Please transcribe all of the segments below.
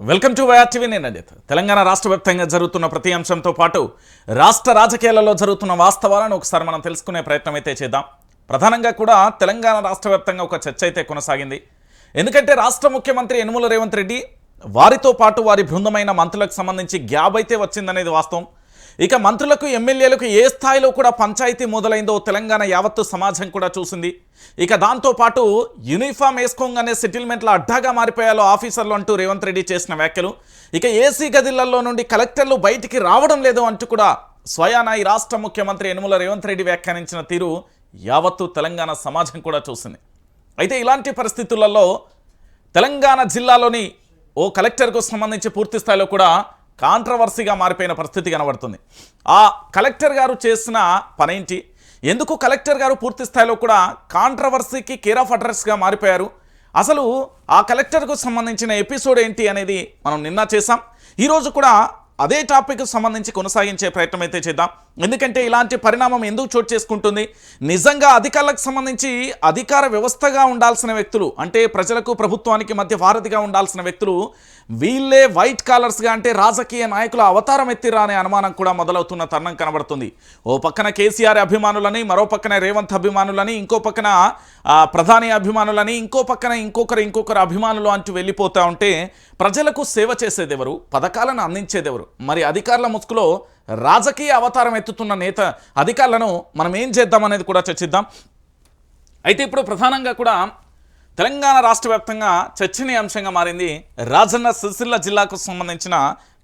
Welcome to YR TV. నేను అజిత్. తెలంగాణ రాష్ట్ర వ్యాప్తంగా జరుగుతున్న ప్రతి అంశంతో పాటు రాష్ట్ర రాజకీయాలలో జరుగుతున్న వాస్తవాలను ఒకసారి మనం తెలుసుకునే ప్రయత్నం అయితే చేద్దాం. ప్రధానంగా కూడా తెలంగాణ రాష్ట్ర వ్యాప్తంగా ఒక చర్చ అయితే కొనసాగింది. ఎందుకంటే రాష్ట్ర ముఖ్యమంత్రి యనుమల రేవంత్ రెడ్డి వారితో పాటు వారి బృందమైన మంత్రులకు సంబంధించి గ్యాప్ అయితే వచ్చిందనేది వాస్తవం. ఇక మంత్రులకు ఎమ్మెల్యేలకు ఏ స్థాయిలో కూడా పంచాయతీ మొదలైందో తెలంగాణ యావత్తు సమాజం కూడా చూసింది. ఇక దాంతోపాటు యూనిఫామ్ వేసుకోగానే సెటిల్మెంట్ల అడ్డాగా మారిపోయాలో ఆఫీసర్లు అంటూ రేవంత్ రెడ్డి చేసిన వ్యాఖ్యలు, ఇక ఏసీ గదిలలో నుండి కలెక్టర్లు బయటికి రావడం లేదు అంటూ కూడా స్వయాన ఈ రాష్ట్ర ముఖ్యమంత్రి యనుమల రేవంత్ రెడ్డి వ్యాఖ్యానించిన తీరు యావత్తు తెలంగాణ సమాజం కూడా చూసింది. అయితే ఇలాంటి పరిస్థితులలో తెలంగాణ జిల్లాలోని ఓ కలెక్టర్కు సంబంధించి పూర్తి స్థాయిలో కూడా కాంట్రవర్సీగా మారిపోయిన పరిస్థితి కనబడుతుంది. ఆ కలెక్టర్ గారు చేసిన పనేంటి, ఎందుకు కలెక్టర్ గారు పూర్తి స్థాయిలో కూడా కాంట్రవర్సీకి కేర్ ఆఫ్ అడ్రస్గా మారిపోయారు, అసలు ఆ కలెక్టర్కు సంబంధించిన ఎపిసోడ్ ఏంటి అనేది మనం నిన్న చేసాం. ఈరోజు కూడా అదే టాపిక్కు సంబంధించి కొనసాగించే ప్రయత్నం అయితే చేద్దాం. ఎందుకంటే ఇలాంటి పరిణామం ఎందుకు చోటు చేసుకుంటుంది, నిజంగా అధికారులకు సంబంధించి అధికార వ్యవస్థగా ఉండాల్సిన వ్యక్తులు, అంటే ప్రజలకు ప్రభుత్వానికి మధ్య వారధిగా ఉండాల్సిన వ్యక్తులు వీళ్ళే వైట్ కాలర్స్గా, అంటే రాజకీయ నాయకుల అవతారం ఎత్తిరా అనే అనుమానం కూడా మొదలవుతున్న తరుణం కనబడుతుంది. ఓ పక్కన కేసీఆర్ అభిమానులని, మరో పక్కన రేవంత్ అభిమానులని, ఇంకో పక్కన ప్రధాని అభిమానులని, ఇంకో పక్కన ఇంకొకరు అభిమానులు అంటూ వెళ్ళిపోతూ ఉంటే ప్రజలకు సేవ చేసేదెవరు, పథకాలను అందించేదెవరు? మరి అధికారుల ముసుగులో రాజకీయ అవతారం ఎత్తుతున్న నేత అధికారులను మనం ఏం చేద్దామనేది కూడా చర్చిద్దాం. అయితే ఇప్పుడు ప్రధానంగా కూడా తెలంగాణ రాష్ట్ర వ్యాప్తంగా చర్చనీయాంశంగా మారింది రాజన్న సిరిసిల్ల జిల్లాకు సంబంధించిన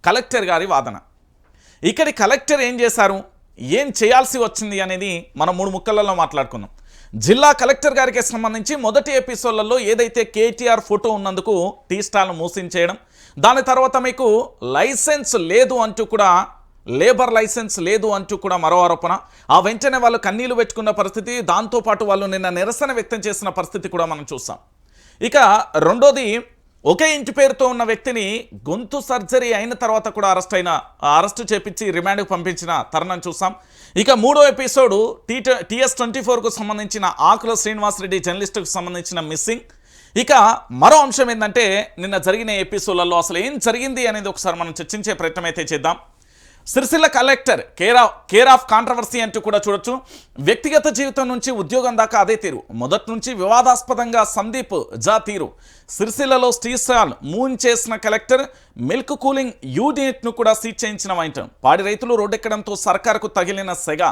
కలెక్టర్ గారి వాదన. ఇక్కడి కలెక్టర్ ఏం చేశారు, ఏం చేయాల్సి వచ్చింది అనేది మనం 3 ముక్కలలో మాట్లాడుకుందాం. జిల్లా కలెక్టర్ గారికి సంబంధించి మొదటి ఎపిసోడ్లలో ఏదైతే కేటీఆర్ ఫోటో ఉన్నందుకు టీ స్టాల్ను మూసించేయడం, దాని తర్వాత మీకు లైసెన్స్ లేదు అంటూ కూడా, లేబర్ లైసెన్స్ లేదు అంటూ కూడా మరో ఆరోపణ. ఆ వెంటనే వాళ్ళు కన్నీళ్లు పెట్టుకున్న పరిస్థితి, దాంతోపాటు వాళ్ళు నిన్న నిరసన వ్యక్తం చేసిన పరిస్థితి కూడా మనం చూసాం. ఇక రెండోది, ఒకే ఇంటి పేరుతో ఉన్న వ్యక్తిని గొంతు సర్జరీ అయిన తర్వాత కూడా అరెస్టు చేపించి రిమాండ్కు పంపించిన తరుణం చూసాం. ఇక మూడో ఎపిసోడు TS24కు సంబంధించిన ఆకుల శ్రీనివాసరెడ్డి జర్నలిస్టుకు సంబంధించిన మిస్సింగ్. ఇక మరో అంశం ఏంటంటే నిన్న జరిగిన ఎపిసోడ్లలో అసలు ఏం జరిగింది అనేది ఒకసారి మనం చర్చించే ప్రయత్నం అయితే చేద్దాం. Sircilla collector care of controversy అంటూ కూడా చూడొచ్చు. వ్యక్తిగత జీవితం నుంచి ఉద్యోగం దాకా అదే తీరు. మొదటి నుంచి వివాదాస్పదంగా సందీప్ జా తీరు. సిరిసిల్లలో స్టీల్ స్టాల్ మూన్ చేసిన కలెక్టర్, మిల్క్ కూలింగ్ యూనిట్ను కూడా సీజ్ చేయించిన వైంటం. పాడి రైతులు రోడ్డెక్కడంతో సర్కారుకు తగిలిన సెగ,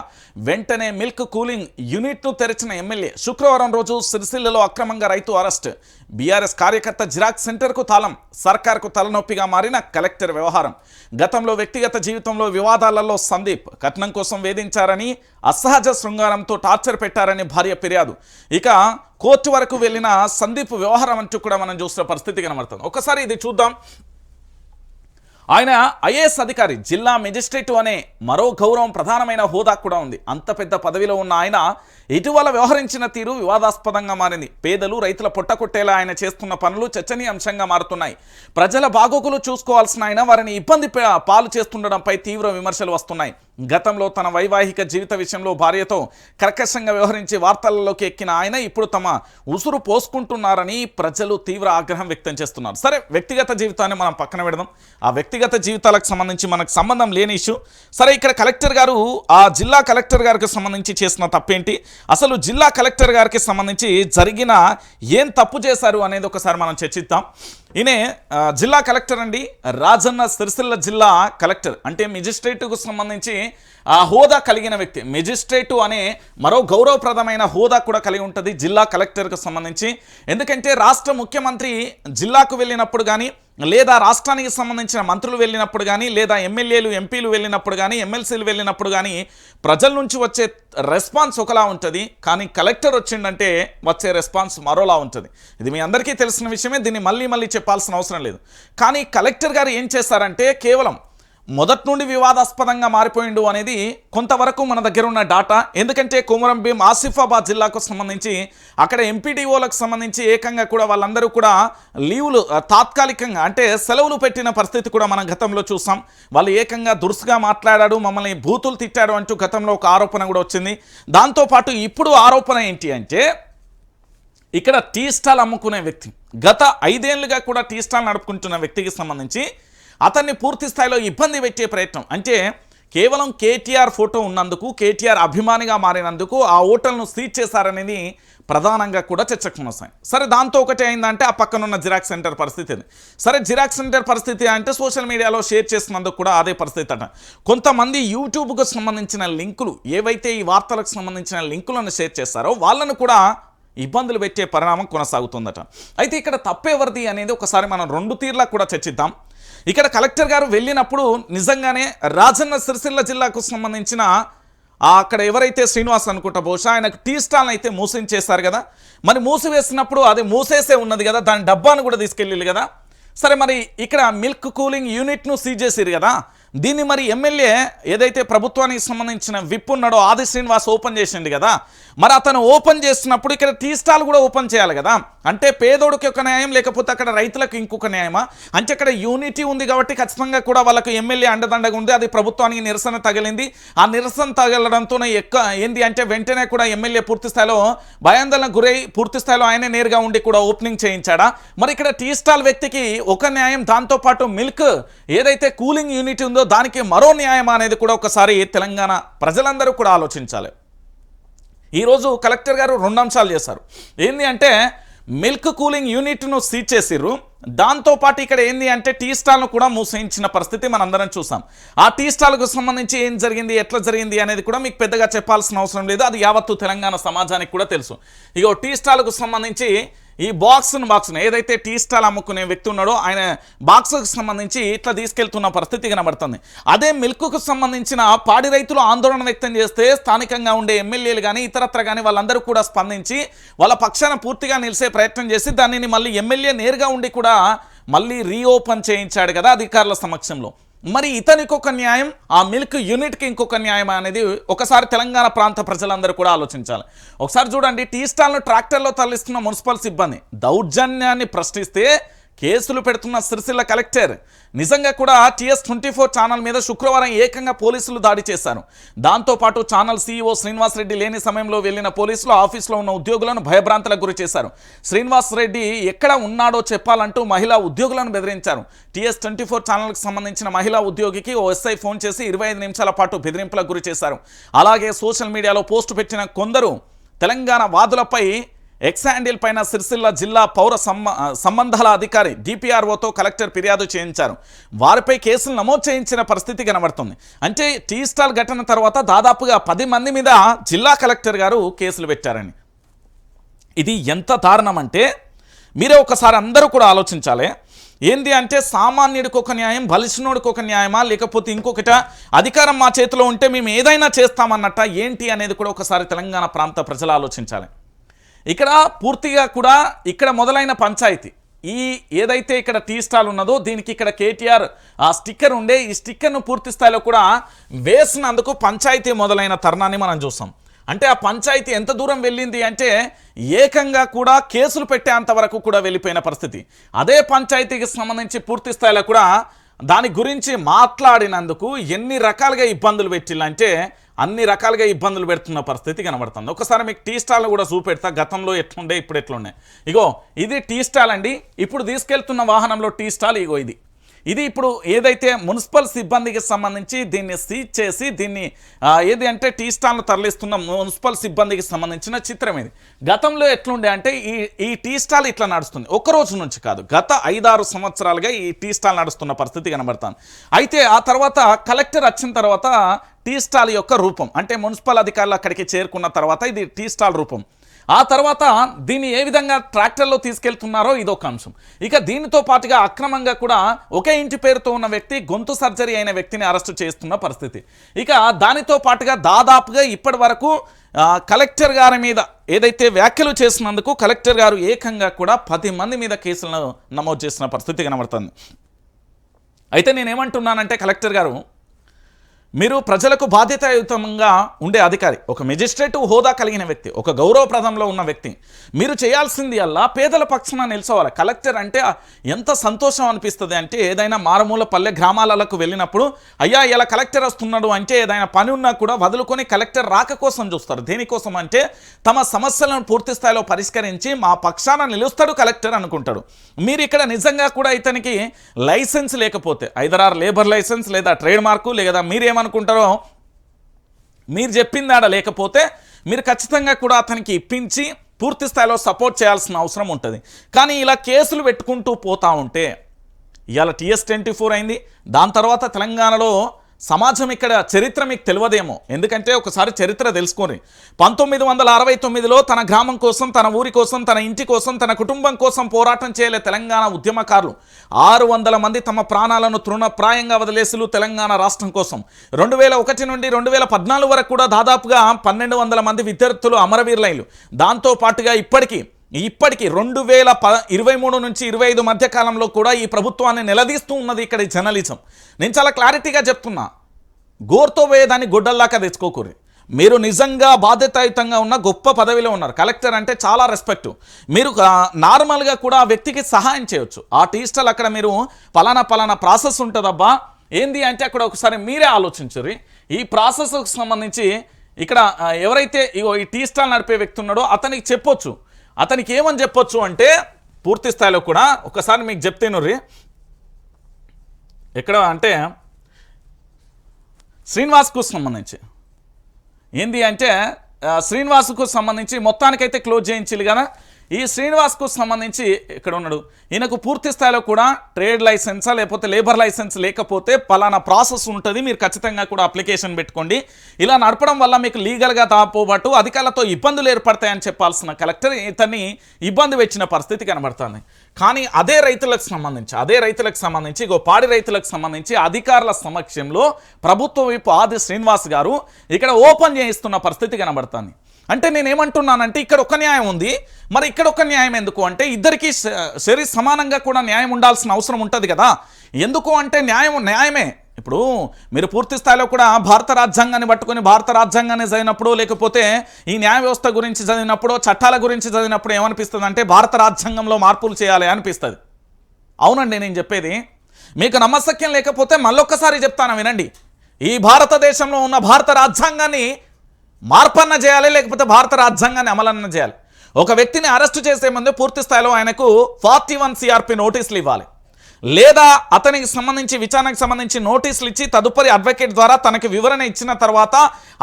వెంటనే మిల్క్ కూలింగ్ యూనిట్ను తెరిచిన ఎమ్మెల్యే. శుక్రవారం రోజు సిరిసిల్లలో అక్రమంగా రైతు అరెస్ట్. బీఆర్ఎస్ కార్యకర్త జిరాక్స్ సెంటర్కు తాళం. సర్కార్కు తలనొప్పిగా మారిన కలెక్టర్ వ్యవహారం. గతంలో వ్యక్తిగత జీవితంలో వివాదాలలో సందీప్ కట్నం కోసం వేధించారని, అసహజ శృంగారంతో టార్చర్ పెట్టారని భార్య ఫిర్యాదు. ఇక కోర్టు వరకు వెళ్ళిన సందీప్ వ్యవహారం అంటూ కూడా మనం చూసిన పరిస్థితి కనబడుతుంది. ఒకసారి ఇది చూద్దాం. ఆయన ఐఏఎస్ అధికారి, జిల్లా మెజిస్ట్రేటు అనే మరో గౌరవం, ప్రధానమైన హోదా కూడా ఉంది. అంత పెద్ద పదవిలో ఉన్న ఆయన ఇటీవల వ్యవహరించిన తీరు వివాదాస్పదంగా మారింది. పేదలు రైతుల పొట్టకొట్టేలా ఆయన చేస్తున్న పనులు చర్చనీయాంశంగా మారుతున్నాయి. ప్రజల బాగోగులు చూసుకోవాల్సిన ఆయన వారిని ఇబ్బంది పాలు చేస్తుండడంపై తీవ్ర విమర్శలు వస్తున్నాయి. గతంలో తన వైవాహిక జీవిత విషయంలో భార్యతో కర్కశంగా వ్యవహరించి వార్తలలోకి ఎక్కిన ఆయన ఇప్పుడు తమ ఉసురు పోసుకుంటున్నారని ప్రజలు తీవ్ర ఆగ్రహం వ్యక్తం చేస్తున్నారు. సరే, వ్యక్తిగత జీవితాన్ని మనం పక్కన పెడదాం. ఆ వ్యక్తిగత జీవితాలకు సంబంధించి మనకు సంబంధం లేని ఇష్యూ. సరే, ఇక్కడ కలెక్టర్ గారు, ఆ జిల్లా కలెక్టర్ గారికి సంబంధించి చేసిన తప్పేంటి, అసలు జిల్లా కలెక్టర్ గారికి సంబంధించి జరిగిన ఏం తప్పు చేశారు అనేది ఒకసారి మనం చర్చిద్దాం. ఈయనే జిల్లా కలెక్టర్ అండి, రాజన్న సిరిసిల్ల జిల్లా కలెక్టర్. అంటే మెజిస్ట్రేటుకు సంబంధించి ఆ హోదా కలిగిన వ్యక్తి. మెజిస్ట్రేటు అనే మరో గౌరవప్రదమైన హోదా కూడా కలిగి ఉంటుంది జిల్లా కలెక్టర్కు సంబంధించి. ఎందుకంటే రాష్ట్ర ముఖ్యమంత్రి జిల్లాకు వెళ్ళినప్పుడు కానీ, లేదా రాష్ట్రానికి సంబంధించిన మంత్రులు వెళ్ళినప్పుడు కానీ, లేదా ఎమ్మెల్యేలు ఎంపీలు వెళ్ళినప్పుడు కానీ, ఎమ్మెల్సీలు వెళ్ళినప్పుడు కానీ ప్రజల నుంచి వచ్చే రెస్పాన్స్ ఒకలా ఉంటుంది. కానీ కలెక్టర్ వచ్చిందంటే వచ్చే రెస్పాన్స్ మరోలా ఉంటుంది. ఇది మీ అందరికీ తెలిసిన విషయమే, దీన్ని మళ్ళీ చెప్పాల్సిన అవసరం లేదు. కానీ కలెక్టర్ గారు ఏం చేశారంటే, కేవలం మొదటి నుండి వివాదాస్పదంగా మారిపోయిండు అనేది కొంతవరకు మన దగ్గర ఉన్న డాటా. ఎందుకంటే కొమరం భీం ఆసిఫాబాద్ జిల్లాకు సంబంధించి అక్కడ ఎంపీడీఓలకు సంబంధించి ఏకంగా కూడా వాళ్ళందరూ కూడా లీవులు తాత్కాలికంగా, అంటే సెలవులు పెట్టిన పరిస్థితి కూడా మనం గతంలో చూసాం. వాళ్ళు ఏకంగా దురుసుగా మాట్లాడాడు, మమ్మల్ని బూతులు తిట్టాడు అంటూ గతంలో ఒక ఆరోపణ కూడా వచ్చింది. దాంతోపాటు ఇప్పుడు ఆరోపణ ఏంటి అంటే, ఇక్కడ టీ స్టాల్ అమ్ముకునే వ్యక్తి గత 5 ఏళ్లుగా కూడా టీ స్టాల్ నడుపుకుంటున్న వ్యక్తికి సంబంధించి అతన్ని పూర్తి స్థాయిలో ఇబ్బంది పెట్టే ప్రయత్నం, అంటే కేవలం కేటీఆర్ ఫోటో ఉన్నందుకు, కేటీఆర్ అభిమానిగా మారినందుకు ఆ హోటల్ను సీజ్ చేశారనేది ప్రధానంగా కూడా చర్చకు వస్తాయి. సరే, దాంతో ఒకటి అయిందంటే ఆ పక్కనున్న జిరాక్స్ సెంటర్ పరిస్థితి. సరే, జిరాక్స్ సెంటర్ పరిస్థితి అంటే సోషల్ మీడియాలో షేర్ చేసినందుకు కూడా అదే పరిస్థితి అట. కొంతమంది యూట్యూబ్కు సంబంధించిన లింకులు, ఏవైతే ఈ వార్తలకు సంబంధించిన లింకులను షేర్ చేస్తారో వాళ్ళను కూడా ఇబ్బందులు పెట్టే పరిణామం కొనసాగుతుందట. అయితే ఇక్కడ తప్పేవరిది అనేది ఒకసారి మనం 2 తీర్లా కూడా చర్చిద్దాం. ఇక్కడ కలెక్టర్ గారు వెళ్ళినప్పుడు నిజంగానే రాజన్న సిరిసిల్ల జిల్లాకు సంబంధించిన అక్కడ ఎవరైతే శ్రీనివాస్ అనుకుంటా బహుశా ఆయనకు టీ స్టాల్ని అయితే మూసించేశారు కదా, మరి మూసివేసినప్పుడు అది మూసేసే ఉన్నది కదా, దాని డబ్బాను కూడా తీసుకెళ్ళి కదా. సరే, మరి ఇక్కడ మిల్క్ కూలింగ్ యూనిట్ను సీజ్ చేసిరు కదా, దీన్ని మరి ఎమ్మెల్యే ఏదైతే ప్రభుత్వానికి సంబంధించిన విప్ ఉన్నాడో ఆది శ్రీనివాస్ ఓపెన్ చేసిండు కదా, మరి అతను ఓపెన్ చేసినప్పుడు ఇక్కడ టీ స్టాల్ కూడా ఓపెన్ చేయాలి కదా. అంటే పేదోడికి ఒక న్యాయం, లేకపోతే అక్కడ రైతులకు ఇంకొక న్యాయమా? అంటే అక్కడ యూనిటీ ఉంది కాబట్టి ఖచ్చితంగా కూడా వాళ్ళకు ఎమ్మెల్యే అండదండగా ఉంది. అది ప్రభుత్వానికి నిరసన తగిలింది. ఆ నిరసన తగలడంతోనే ఏంది అంటే వెంటనే కూడా ఎమ్మెల్యే పూర్తి స్థాయిలో భయాందోళనకు గురై పూర్తి స్థాయిలో ఆయనే నేరుగా ఉండి కూడా ఓపెనింగ్ చేయించాడా? మరి ఇక్కడ టీ స్టాల్ వ్యక్తికి ఒక న్యాయం, దాంతోపాటు మిల్క్ ఏదైతే కూలింగ్ యూనిట్ ఉందో దానికి మరో న్యాయం అనేది కూడా ఒకసారి తెలంగాణ ప్రజలందరూ కూడా ఆలోచించాలి. ఈరోజు కలెక్టర్ గారు 2 అంశాలు చేశారు. ఏంది అంటే మిల్క్ కూలింగ్ యూనిట్ను సీజ్ చేసిర్రు, దాంతోపాటు ఇక్కడ ఏంది అంటే టీ స్టాల్ను కూడా మూసేయించిన పరిస్థితి మనందరం చూసాం. ఆ టీ స్టాల్కు సంబంధించి ఏం జరిగింది, ఎట్లా జరిగింది అనేది కూడా మీకు పెద్దగా చెప్పాల్సిన అవసరం లేదు, అది యావత్తు తెలంగాణ సమాజానికి కూడా తెలుసు. ఇగో టీ స్టాల్కు సంబంధించి ఈ బాక్స్ను ఏదైతే టీ స్టాల్ అమ్ముకునే వ్యక్తి ఉన్నాడో ఆయన బాక్స్కు సంబంధించి ఇట్లా తీసుకెళ్తున్న పరిస్థితి కనబడుతుంది. అదే మిల్క్కు సంబంధించిన పాడి రైతులు ఆందోళన వ్యక్తం చేస్తే స్థానికంగా ఉండే ఎమ్మెల్యేలు కానీ ఇతరత్ర కానీ వాళ్ళందరూ కూడా స్పందించి వాళ్ళ పక్షాన పూర్తిగా నిలిసే ప్రయత్నం చేసి దానిని మళ్ళీ ఎమ్మెల్యే నేరుగా ఉండి కూడా మళ్ళీ రీఓపెన్ చేయించాడు కదా అధికారుల సమక్షంలో. మరి ఇతనికి ఒక న్యాయం, ఆ మిల్క్ యూనిట్కి ఇంకొక న్యాయం అనేది ఒకసారి తెలంగాణ ప్రాంత ప్రజలందరూ కూడా ఆలోచించాలి. ఒకసారి చూడండి, టీ స్టాల్ను ట్రాక్టర్లో తరలిస్తున్న మున్సిపల్ సిబ్బంది దౌర్జన్యాన్ని ప్రశ్నిస్తే కేసులు పెడుతున్న సిరిసిల్ల కలెక్టర్. నిజంగా కూడా TS24 ఛానల్ మీద శుక్రవారం ఏకంగా పోలీసులు దాడి చేశారు. దాంతోపాటు ఛానల్ CEO శ్రీనివాస్ రెడ్డి లేని సమయంలో వెళ్లిన పోలీసులు ఆఫీసులో ఉన్న ఉద్యోగులను భయభ్రాంతులకు గురి చేశారు. శ్రీనివాస్ రెడ్డి ఎక్కడ ఉన్నాడో చెప్పాలంటూ మహిళా ఉద్యోగులను బెదిరించారు. TS24 ఛానల్కి సంబంధించిన మహిళా ఉద్యోగికి ఓ SI ఫోన్ చేసి 25 నిమిషాల పాటు బెదిరింపులకు గురి చేశారు. అలాగే సోషల్ మీడియాలో పోస్టు పెట్టిన కొందరు తెలంగాణ వాదులపై ఎక్స్ హ్యాండిల్ పైన సిరిసిల్ల జిల్లా పౌర సంబంధాల అధికారి DPROతో కలెక్టర్ ఫిర్యాదు చేయించారు. వారిపై కేసులు నమోదు చేయించిన పరిస్థితి కనబడుతుంది. అంటే టీ స్టాల్ ఘటన తర్వాత దాదాపుగా 10 మంది మీద జిల్లా కలెక్టర్ గారు కేసులు పెట్టారని. ఇది ఎంత దారుణం అంటే మీరే ఒకసారి అందరూ కూడా ఆలోచించాలి. ఏంది అంటే సామాన్యుడికి ఒక న్యాయం, బలిసినోడికి ఒక న్యాయమా, లేకపోతే ఇంకొకట అధికారం మా చేతిలో ఉంటే మేము ఏదైనా చేస్తామన్నట్ట ఏంటి అనేది కూడా ఒకసారి తెలంగాణ ప్రాంత ప్రజలు ఆలోచించాలి. ఇక్కడ పూర్తిగా కూడా ఇక్కడ మొదలైన పంచాయతీ ఏదైతే ఇక్కడ టీ స్టాల్ ఉన్నదో దీనికి ఇక్కడ కేటీఆర్ ఆ స్టిక్కర్ ఉండే, ఈ స్టిక్కర్ను పూర్తి స్థాయిలో కూడా వేసినందుకు పంచాయతీ మొదలైన తరుణాన్ని మనం చూసాం. అంటే ఆ పంచాయతీ ఎంత దూరం వెళ్ళింది అంటే ఏకంగా కూడా కేసులు పెట్టేంత వరకు కూడా వెళ్ళిపోయిన పరిస్థితి. అదే పంచాయతీకి సంబంధించి పూర్తి స్థాయిలో కూడా దాని గురించి మాట్లాడినందుకు ఎన్ని రకాలుగా ఇబ్బందులు పెట్టిల్లంటే అన్ని రకాలుగా ఇబ్బందులు పెడుతున్న పరిస్థితి కనబడుతుంది. ఒకసారి మీకు టీ స్టాల్ కూడా చూపెడతా, గతంలో ఎట్లుండే ఇప్పుడు ఎట్లుండే. ఇగో ఇది టీ స్టాల్ అండి, ఇప్పుడు తీసుకెళ్తున్న వాహనంలో టీ స్టాల్ ఇగో ఇది ఇప్పుడు ఏదైతే మున్సిపల్ సిబ్బందికి సంబంధించి దీన్ని సీజ్ చేసి దీన్ని ఏది అంటే టీ స్టాల్ను తరలిస్తున్న మున్సిపల్ సిబ్బందికి సంబంధించిన చిత్రం ఇది. గతంలో ఎట్లుండే అంటే ఈ టీ స్టాల్ ఇట్లా నడుస్తుంది, ఒక్కరోజు నుంచి కాదు, గత 5-6 సంవత్సరాలుగా ఈ టీ స్టాల్ నడుస్తున్న పరిస్థితి కనబడుతుంది. అయితే ఆ తర్వాత కలెక్టర్ వచ్చిన తర్వాత టీ స్టాల్ యొక్క రూపం అంటే మున్సిపల్ అధికారులు అక్కడికి చేరుకున్న తర్వాత ఇది టీ స్టాల్ రూపం. ఆ తర్వాత దీన్ని ఏ విధంగా ట్రాక్టర్లో తీసుకెళ్తున్నారో ఇదొక అంశం. ఇక దీనితో పాటుగా అక్రమంగా కూడా ఒకే ఇంటి పేరుతో ఉన్న వ్యక్తి, గొంతు సర్జరీ అయిన వ్యక్తిని అరెస్టు చేస్తున్న పరిస్థితి. ఇక దానితో పాటుగా దాదాపుగా ఇప్పటి వరకు కలెక్టర్ గారి మీద ఏదైతే వ్యాఖ్యలు చేసినందుకు కలెక్టర్ గారు ఏకంగా కూడా 10 మంది మీద కేసులను నమోదు చేసిన పరిస్థితి కనబడుతుంది. అయితే నేనేమంటున్నానంటే కలెక్టర్ గారు మీరు ప్రజలకు బాధ్యతాయుతంగా ఉండే అధికారి, ఒక మెజిస్ట్రేటివ్ హోదా కలిగిన వ్యక్తి, ఒక గౌరవప్రదంలో ఉన్న వ్యక్తి. మీరు చేయాల్సింది అలా పేదల పక్షాన నిలిచోవాలి. కలెక్టర్ అంటే ఎంత సంతోషం అనిపిస్తుంది అంటే, ఏదైనా మారుమూల పల్లె గ్రామాలకు వెళ్ళినప్పుడు అయ్యా ఇలా కలెక్టర్ వస్తున్నాడు అంటే ఏదైనా పని ఉన్నా కూడా వదులుకొని కలెక్టర్ రాక కోసం చూస్తారు. దేనికోసం అంటే తమ సమస్యలను పూర్తి స్థాయిలో పరిష్కరించి మా పక్షాన నిలుస్తాడు కలెక్టర్ అనుకుంటాడు. మీరు ఇక్కడ నిజంగా కూడా ఇతనికి లైసెన్స్ లేకపోతే, ఐదర్ లేబర్ లైసెన్స్ లేదా ట్రేడ్ మార్కు లేదా మీరేమనుకుంటారో మీరు చెప్పిందాడ లేకపోతే మీరు ఖచ్చితంగా కూడా అతనికి ఇప్పించి పూర్తి స్థాయిలో సపోర్ట్ చేయాల్సిన అవసరం ఉంటుంది. కానీ ఇలా కేసులు పెట్టుకుంటూ పోతా ఉంటే ఇవాళ TS24 అయింది. దాని తర్వాత తెలంగాణలో సమాజం ఇక్కడ చరిత్ర మీకు తెలియదేమో, ఎందుకంటే ఒకసారి చరిత్ర తెలుసుకోండి. 1969లో తన గ్రామం కోసం, తన ఊరి కోసం, తన ఇంటి కోసం, తన కుటుంబం కోసం పోరాటం చేయలే తెలంగాణ ఉద్యమకారులు. 600 మంది తమ ప్రాణాలను తృణప్రాయంగా వదిలేసులు తెలంగాణ రాష్ట్రం కోసం. 2001 నుండి 2014 వరకు కూడా దాదాపుగా 1200 మంది విద్యార్థులు అమరవీరులైలు. దాంతో పాటుగా ఇప్పటికీ 2023 నుంచి 25 మధ్య కాలంలో కూడా ఈ ప్రభుత్వాన్ని నిలదీస్తూ ఉన్నది ఇక్కడ ఈ జర్నలిజం. నేను చాలా క్లారిటీగా చెప్తున్నా, గోర్తో పోయేదాన్ని గొడ్డల్లాగా తెచ్చుకోకూరి. మీరు నిజంగా బాధ్యతాయుతంగా ఉన్న గొప్ప పదవిలో ఉన్నారు. కలెక్టర్ అంటే చాలా రెస్పెక్ట్. మీరు నార్మల్గా కూడా ఆ వ్యక్తికి సహాయం చేయొచ్చు. ఆ టీస్టల్ అక్కడ మీరు పలానా ప్రాసెస్ ఉంటుందబ్బా ఏంది అంటే అక్కడ ఒకసారి మీరే ఆలోచించుర్రి. ఈ ప్రాసెస్కి సంబంధించి ఇక్కడ ఎవరైతే ఈ టీ స్టాల్ నడిపే వ్యక్తి ఉన్నాడో అతనికి చెప్పొచ్చు. అతనికి ఏమని చెప్పొచ్చు అంటే పూర్తి స్థాయిలో కూడా ఒకసారి మీకు చెప్తేనుర్రి. ఎక్కడ అంటే శ్రీనివాస్కు సంబంధించి ఏంది అంటే శ్రీనివాస్కు సంబంధించి మొత్తానికైతే క్లోజ్ చేయించాలి కదా. ఈ శ్రీనివాస్కు సంబంధించి ఇక్కడ ఉన్నాడు, ఈయనకు పూర్తి స్థాయిలో కూడా ట్రేడ్ లైసెన్సా లేకపోతే లేబర్ లైసెన్స్ లేకపోతే పలానా ప్రాసెస్ ఉంటుంది, మీరు ఖచ్చితంగా కూడా అప్లికేషన్ పెట్టుకోండి. ఇలా నడపడం వల్ల మీకు లీగల్గా తాపోబట్టు అధికారులతో ఇబ్బందులు ఏర్పడతాయని చెప్పాల్సిన కలెక్టర్ ఇతన్ని ఇబ్బంది వచ్చిన పరిస్థితి కనబడుతుంది. కానీ అదే రైతులకు సంబంధించి పాడి రైతులకు సంబంధించి అధికారుల సమక్షంలో ప్రభుత్వ వైపు ఆది శ్రీనివాస్ గారు ఇక్కడ ఓపెన్ చేయిస్తున్న పరిస్థితి కనబడుతుంది. అంటే నేనేమంటున్నానంటే ఇక్కడ ఒక న్యాయం ఉంది, మరి ఇక్కడ ఒక న్యాయం ఎందుకు అంటే ఇద్దరికీ సరి సమానంగా కూడా న్యాయం ఉండాల్సిన అవసరం ఉంటుంది కదా. ఎందుకు అంటే న్యాయమే. ఇప్పుడు మీరు పూర్తి స్థాయిలో కూడా భారత రాజ్యాంగాన్ని పట్టుకొని భారత రాజ్యాంగాన్ని చదివినప్పుడు లేకపోతే ఈ న్యాయ వ్యవస్థ గురించి చదివినప్పుడు చట్టాల గురించి చదివినప్పుడు ఏమనిపిస్తుంది అంటే భారత రాజ్యాంగంలో మార్పులు చేయాలి అనిపిస్తుంది. అవునండి, నేను చెప్పేది మీకు నమ్మశక్యం లేకపోతే మళ్ళొక్కసారి చెప్తాను వినండి. ఈ భారతదేశంలో ఉన్న భారత రాజ్యాంగాన్ని మార్పన్న చేయాలి, లేకపోతే భారత రాజ్యాంగాన్ని అమలన్న చేయాలి. ఒక వ్యక్తిని అరెస్టు చేసే ముందు పూర్తి స్థాయిలో ఆయనకు 41 CRP నోటీసులు ఇవ్వాలి, లేదా అతనికి సంబంధించి విచారణకు సంబంధించి నోటీసులు ఇచ్చి తదుపరి అడ్వకేట్ ద్వారా తనకి వివరణ ఇచ్చిన తర్వాత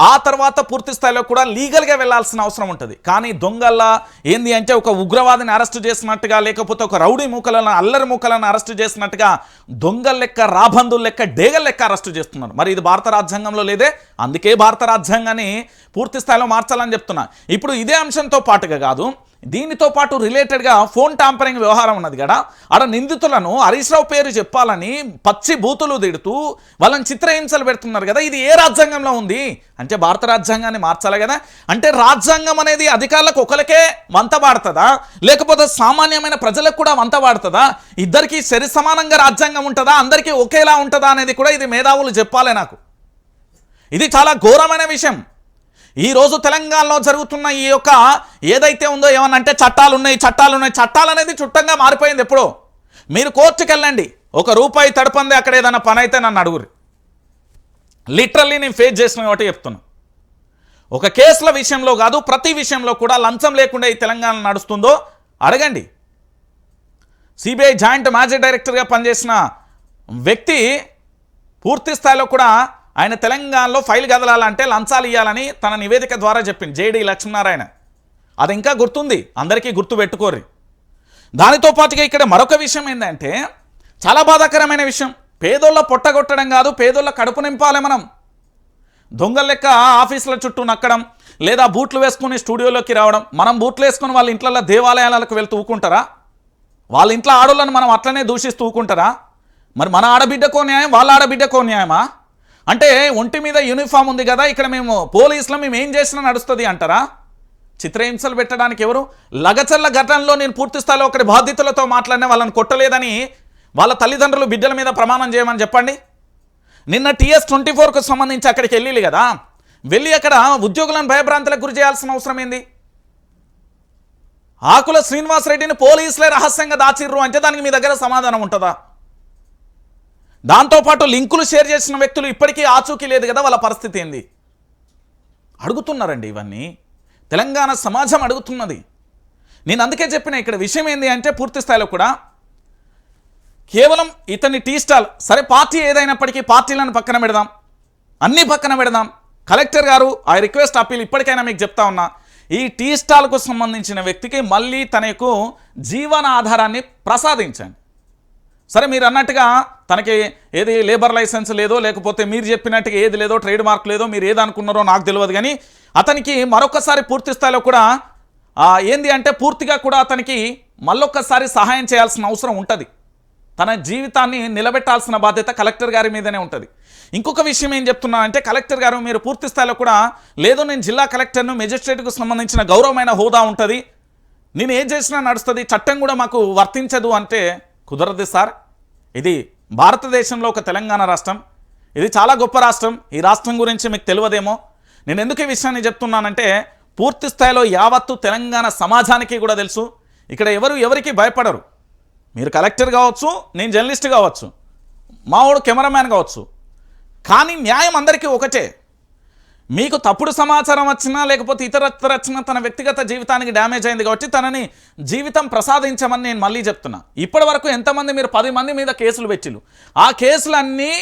ఆ తర్వాత పూర్తి స్థాయిలో కూడా లీగల్గా వెళ్లాల్సిన అవసరం ఉంటుంది. కానీ దొంగల్లా ఏంది అంటే ఒక ఉగ్రవాదిని అరెస్టు చేసినట్టుగా లేకపోతే ఒక రౌడీ మూకలను అల్లరి మూకలను అరెస్టు చేసినట్టుగా దొంగల లెక్క రాబందుల లెక్క డేగల లెక్క అరెస్టు చేస్తున్నారు. మరి ఇది భారత రాజ్యాంగంలో లేదే. అందుకే భారత రాజ్యాంగాన్ని పూర్తి స్థాయిలో మార్చాలని చెప్తున్నా. ఇప్పుడు ఇదే అంశంతో పాటుగా కాదు, దీనితో పాటు రిలేటెడ్గా ఫోన్ ట్యాంపరింగ్ వ్యవహారం ఉన్నది కదా. ఆడ నిందితులను హరీష్ రావు పేరు చెప్పాలని పచ్చి బూతులు తిడుతూ వాళ్ళని చిత్రహింసలు పెడుతున్నారు కదా. ఇది ఏ రాజ్యాంగంలో ఉంది అంటే భారత రాజ్యాంగాన్ని మార్చాలి కదా. అంటే రాజ్యాంగం అనేది అధికారులకు ఒకరికే వంతబాడుతుందా లేకపోతే సామాన్యమైన ప్రజలకు కూడా వంతబాడుతుందా? ఇద్దరికీ సరి సమానంగా రాజ్యాంగం ఉంటుందా, అందరికీ ఒకేలా ఉంటుందా అనేది కూడా ఇది మేధావులు చెప్పాలి నాకు. ఇది చాలా ఘోరమైన విషయం. ఈరోజు తెలంగాణలో జరుగుతున్న ఈ యొక్క ఏదైతే ఉందో ఏమనంటే చట్టాలు అనేది చుట్టంగా మారిపోయింది. ఎప్పుడో మీరు కోర్టుకు వెళ్ళండి, ₹1 తడపంది అక్కడ ఏదైనా పని అయితే నన్ను అడుగురి. లిటరల్లీ నేను ఫేస్ చేసిన కాబట్టి చెప్తున్నా. ఒక కేసుల విషయంలో కాదు, ప్రతి విషయంలో కూడా లంచం లేకుండా ఈ తెలంగాణ నడుస్తుందో అడగండి. సిబిఐ జాయింట్ మ్యాజిస్ట్రేట్ డైరెక్టర్గా పనిచేసిన వ్యక్తి పూర్తి స్థాయిలో కూడా ఆయన తెలంగాణలో ఫైల్ కదలాలంటే లంచాలు ఇవ్వాలని తన నివేదిక ద్వారా చెప్పింది JD లక్ష్మీనారాయణ. అది ఇంకా గుర్తుంది, అందరికీ గుర్తు పెట్టుకోర్రి. దానితో పాటుగా ఇక్కడ మరొక విషయం ఏంటంటే చాలా బాధాకరమైన విషయం. పేదోళ్ళ పొట్టగొట్టడం కాదు, పేదోళ్ళ కడుపు నింపాలి మనం. దొంగల లెక్క ఆఫీసుల చుట్టూ నక్కడం లేదా బూట్లు వేసుకుని స్టూడియోలోకి రావడం. మనం బూట్లు వేసుకుని వాళ్ళ ఇంట్లో దేవాలయాలకు వెళ్తూ ఊకుంటారా? వాళ్ళ ఇంట్లో ఆడోళ్ళని మనం అట్లనే దూషిస్తూ ఊకుంటారా? మరి మన ఆడబిడ్డకో న్యాయం, వాళ్ళ ఆడబిడ్డకో న్యాయమా? అంటే ఒంటి మీద యూనిఫామ్ ఉంది కదా, ఇక్కడ మేము పోలీసులు మేము ఏం చేసినా నడుస్తుంది అంటారా? చిత్రహింసలు పెట్టడానికి ఎవరు? లగచర్ల ఘటనలో నేను పూర్తి స్థాయిలో ఒకటి బాధితులతో మాట్లాడిన వాళ్ళని కొట్టలేదని వాళ్ళ తల్లిదండ్రులు బిడ్డల మీద ప్రమాణం చేయమని చెప్పండి. నిన్న TS24కు సంబంధించి అక్కడికి వెళ్ళి కదా, వెళ్ళి అక్కడ ఉద్యోగులను భయభ్రాంతులకు గురి చేయాల్సిన అవసరం ఏంది? ఆకుల శ్రీనివాసరెడ్డిని పోలీసులే రహస్యంగా దాచిర్రు అంటే దానికి మీ దగ్గర సమాధానం ఉంటుందా? దాంతోపాటు లింకులు షేర్ చేసిన వ్యక్తులు ఇప్పటికీ ఆచూకీ లేదు కదా, వాళ్ళ పరిస్థితి ఏంది అడుగుతున్నారండి. ఇవన్నీ తెలంగాణ సమాజం అడుగుతున్నది. నేను అందుకే చెప్పిన ఇక్కడ విషయం ఏంది అంటే పూర్తి స్థాయిలో కూడా కేవలం ఇతని టీ స్టాల్ సరే, పార్టీ ఏదైనప్పటికీ పార్టీలను పక్కన పెడదాం, అన్నీ పక్కన పెడదాం. కలెక్టర్ గారు ఆ రిక్వెస్ట్ అప్పీల్ ఇప్పటికైనా మీకు చెప్తా ఉన్నా, ఈ టీ స్టాల్కు సంబంధించిన వ్యక్తికి మళ్ళీ తనకు జీవన ఆధారాన్ని ప్రసాదించండి. సరే, మీరు అన్నట్టుగా తనకి ఏది లేబర్ లైసెన్స్ లేదో, లేకపోతే మీరు చెప్పినట్టుగా ఏది లేదో, ట్రేడ్ మార్క్ లేదో, మీరు ఏది అనుకున్నారో నాకు తెలియదు, కానీ అతనికి మరొకసారి పూర్తి స్థాయిలో కూడా ఏంది అంటే పూర్తిగా కూడా అతనికి మళ్ళొక్కసారి సహాయం చేయాల్సిన అవసరం ఉంటుంది. తన జీవితాన్ని నిలబెట్టాల్సిన బాధ్యత కలెక్టర్ గారి మీదనే ఉంటుంది. ఇంకొక విషయం ఏం చెప్తున్నా అంటే, కలెక్టర్ గారు మీరు పూర్తి స్థాయిలో కూడా లేదు, నేను జిల్లా కలెక్టర్ను, మెజిస్ట్రేట్కు సంబంధించిన గౌరవమైన హోదా ఉంటుంది, నేను ఏం చేసినా నడుస్తుంది, చట్టం కూడా మాకు వర్తించదు అంటే కుదరదు సార్. ఇది భారతదేశంలో ఒక తెలంగాణ రాష్ట్రం, ఇది చాలా గొప్ప రాష్ట్రం. ఈ రాష్ట్రం గురించి మీకు తెలియదేమో. నేను ఎందుకు ఈ విషయాన్ని చెప్తున్నానంటే పూర్తి స్థాయిలో యావత్తు తెలంగాణ సమాజానికి కూడా తెలుసు. ఇక్కడ ఎవరికి భయపడరు. మీరు కలెక్టర్ కావచ్చు, నేను జర్నలిస్ట్ కావచ్చు, మావాడు కెమెరామ్యాన్ కావచ్చు, కానీ న్యాయం అందరికీ ఒకటే. మీకు తప్పుడు సమాచారం వచ్చినా లేకపోతే ఇతరత్ర వచ్చినా తన వ్యక్తిగత జీవితానికి డ్యామేజ్ అయింది కాబట్టి తనని జీవితం ప్రసాదించమని నేను మళ్ళీ చెప్తున్నా. ఇప్పటి వరకు ఎంతమంది మీరు 10 మంది మీద కేసులు పెట్టిలు, ఆ కేసులన్నీ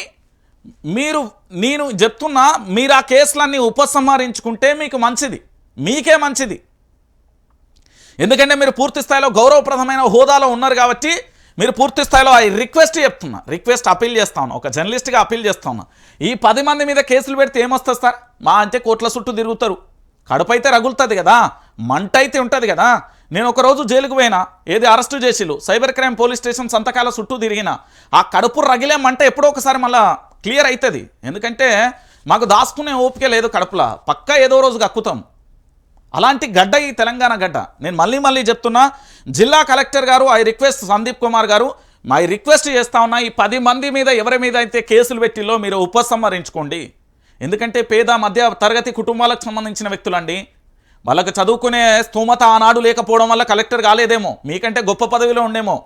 నేను చెప్తున్నా, మీరు ఆ కేసులన్నీ ఉపసంహరించుకుంటే మీకు మంచిది, మీకే మంచిది. ఎందుకంటే మీరు పూర్తి స్థాయిలో గౌరవప్రదమైన హోదాలో ఉన్నారు కాబట్టి మీరు పూర్తి స్థాయిలో రిక్వెస్ట్ అప్పీల్ చేస్తా ఉన్నా, ఒక జర్నలిస్ట్గా అప్పీల్ చేస్తా ఉన్నా. ఈ 10 మంది మీద కేసులు పెడితే ఏమొస్తుంది సార్? మా అంటే కోట్ల చుట్టూ తిరుగుతారు, కడుపు అయితే రగులుతుంది కదా, మంట అయితే ఉంటుంది కదా. నేను ఒకరోజు జైలుకు పోయినా, ఏది అరెస్టు చేసిలు, సైబర్ క్రైమ్ పోలీస్ స్టేషన్ సంతకాల చుట్టూ తిరిగిన, ఆ కడుపు రగిలే మంట ఎప్పుడో ఒకసారి మళ్ళీ క్లియర్ అవుతుంది. ఎందుకంటే మాకు దాచుకునే ఓపిక లేదు కడుపులా, పక్కా ఏదో రోజు కక్కుతాం. అలాంటి గడ్డ ఈ తెలంగాణ గడ్డ. నేను మళ్ళీ చెప్తున్నా, జిల్లా కలెక్టర్ గారు ఐ రిక్వెస్ట్ సందీప్ కుమార్ గారు, మా రిక్వెస్ట్ చేస్తా ఉన్నా, ఈ 10 మంది మీద ఎవరి మీద అయితే కేసులు పెట్టిలో మీరు ఉపసంహరించుకోండి. ఎందుకంటే పేద మధ్య తరగతి కుటుంబాలకు సంబంధించిన వ్యక్తులండి, వాళ్ళకు చదువుకునే స్తోమత ఆనాడు లేకపోవడం వల్ల కలెక్టర్ కాలేదేమో, మీకంటే గొప్ప పదవిలో ఉండేమో.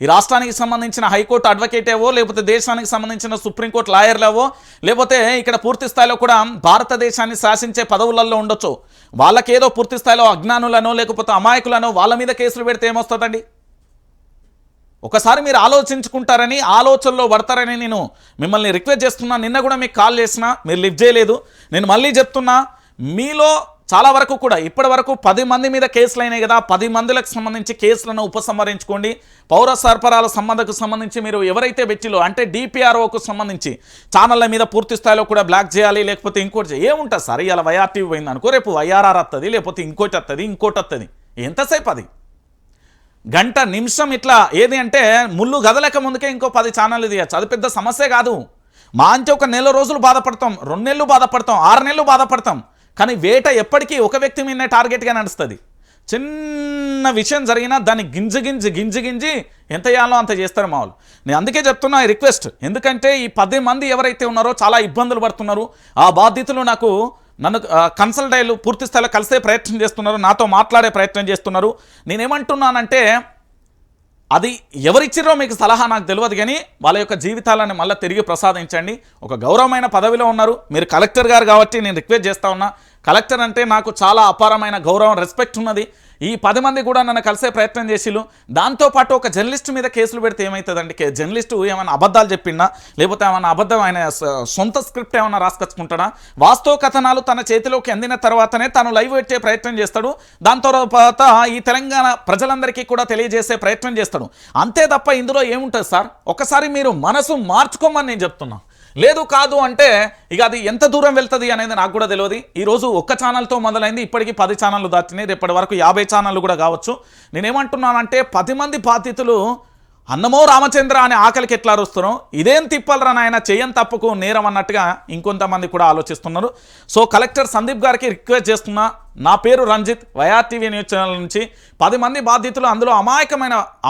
ఈ రాష్ట్రానికి సంబంధించిన హైకోర్టు అడ్వకేట్ ఏవో, లేకపోతే దేశానికి సంబంధించిన సుప్రీంకోర్టు లాయర్లేవో, లేకపోతే ఇక్కడ పూర్తి స్థాయిలో కూడా భారతదేశాన్ని శాసించే పదవులలో ఉండొచ్చు. వాళ్ళకేదో పూర్తి స్థాయిలో అజ్ఞానులనో లేకపోతే అమాయకులనో వాళ్ళ మీద కేసులు పెడితే ఏమొస్తుందండి? ఒకసారి మీరు ఆలోచించుకుంటారని, ఆలోచనలో పడతారని నేను మిమ్మల్ని రిక్వెస్ట్ చేస్తున్నా. నిన్న కూడా మీకు కాల్ చేసినా మీరు లిఫ్ట్ చేయలేదు. నేను మళ్ళీ చెప్తున్నా, మీలో చాలా వరకు కూడా ఇప్పటి వరకు 10 మంది మీద కేసులు అయినాయి కదా, 10 మందిలకు సంబంధించి కేసులను ఉపసంహరించుకోండి. పౌర సరఫరాల సంబంధకు సంబంధించి మీరు ఎవరైతే పెట్టిలో అంటే DPROకు సంబంధించి ఛానళ్ళ మీద పూర్తి స్థాయిలో కూడా బ్లాక్ చేయాలి, లేకపోతే ఇంకోటి ఏముంటుంది సార్? ఇలా వైఆర్టీవీ పోయింది అనుకో, రేపు IRR వస్తుంది, లేకపోతే ఇంకోటి వస్తుంది. ఎంతసేపు అది? గంట నిమిషం ఇట్లా ఏది అంటే ముళ్ళు గదలేక ముందుకే ఇంకో 10 ఛానళ్ళు తీయచ్చు. అది పెద్ద సమస్య కాదు. మా అంటే ఒక నెల రోజులు బాధపడతాం, 2 నెలలు బాధపడతాం, 6 నెలలు బాధపడతాం. కానీ వేట ఎప్పటికీ ఒక వ్యక్తి మీదనే టార్గెట్గా నడుస్తుంది. చిన్న విషయం జరిగినా దాన్ని గింజి ఎంత చేయాలో అంత చేస్తారు మా వాళ్ళు. నేను అందుకే చెప్తున్నా రిక్వెస్ట్. ఎందుకంటే ఈ 10 మంది ఎవరైతే ఉన్నారో చాలా ఇబ్బందులు పడుతున్నారు. ఆ బాధితులు నన్ను కన్సల్ట్ అయ్యి పూర్తి స్థాయిలో కలిసే ప్రయత్నం చేస్తున్నారు, నాతో మాట్లాడే ప్రయత్నం చేస్తున్నారు. నేనేమంటున్నానంటే అది ఎవరిచ్చిరో మీకు సలహా నాకు తెలియదు, కానీ వాళ్ళ యొక్క జీవితాలను మళ్ళీ తిరిగి ప్రసాదించండి. ఒక గౌరవమైన పదవిలో ఉన్నారు మీరు, కలెక్టర్ గారు కాబట్టి నేను రిక్వెస్ట్ చేస్తా ఉన్నా. కలెక్టర్ అంటే నాకు చాలా అపారమైన గౌరవం, రెస్పెక్ట్ ఉన్నది. ఈ 10 మంది కూడా నన్ను కలిసే ప్రయత్నం చేసిలు. దాంతోపాటు ఒక జర్నలిస్ట్ మీద కేసులు పెడితే ఏమవుతుందండి? జర్నలిస్టు ఏమైనా అబద్ధాలు చెప్పిండా, లేకపోతే ఏమైనా అబద్ధం ఆయన సొంత స్క్రిప్ట్ ఏమైనా రాసుకొచ్చుకుంటాడా? వాస్తవ కథనాలు తన చేతిలోకి అందిన తర్వాతనే తను లైవ్ పెట్టే ప్రయత్నం చేస్తాడు. దాని తర్వాత ఈ తెలంగాణ ప్రజలందరికీ కూడా తెలియజేసే ప్రయత్నం చేస్తాడు. అంతే తప్ప ఇందులో ఏముంటుంది సార్? ఒకసారి మీరు మనసు మార్చుకోమని నేను చెప్తున్నా. లేదు కాదు అంటే ఇక అది ఎంత దూరం వెళ్తుంది అనేది నాకు కూడా తెలియదు. ఈరోజు ఒక్క ఛానల్తో మొదలైంది, ఇప్పటికీ 10 ఛానళ్ళు దాటినాయి, రేపటి వరకు 50 ఛానళ్ళు కూడా కావచ్చు. నేనేమంటున్నానంటే 10 మంది బాధితులు అన్నమో రామచంద్ర అనే ఆకలికి ఎట్లా అరుస్తున్నారో, ఇదేం తిప్పాలరా నాయన, చేయని తప్పుకు నేరం అన్నట్టుగా ఇంకొంతమంది కూడా ఆలోచిస్తున్నారు. సో కలెక్టర్ సందీప్ గారికి రిక్వెస్ట్ చేస్తున్నా, నా పేరు రంజిత్, వైఆర్టీవీ న్యూస్ ఛానల్ నుంచి. 10 మంది బాధితులు, అందులో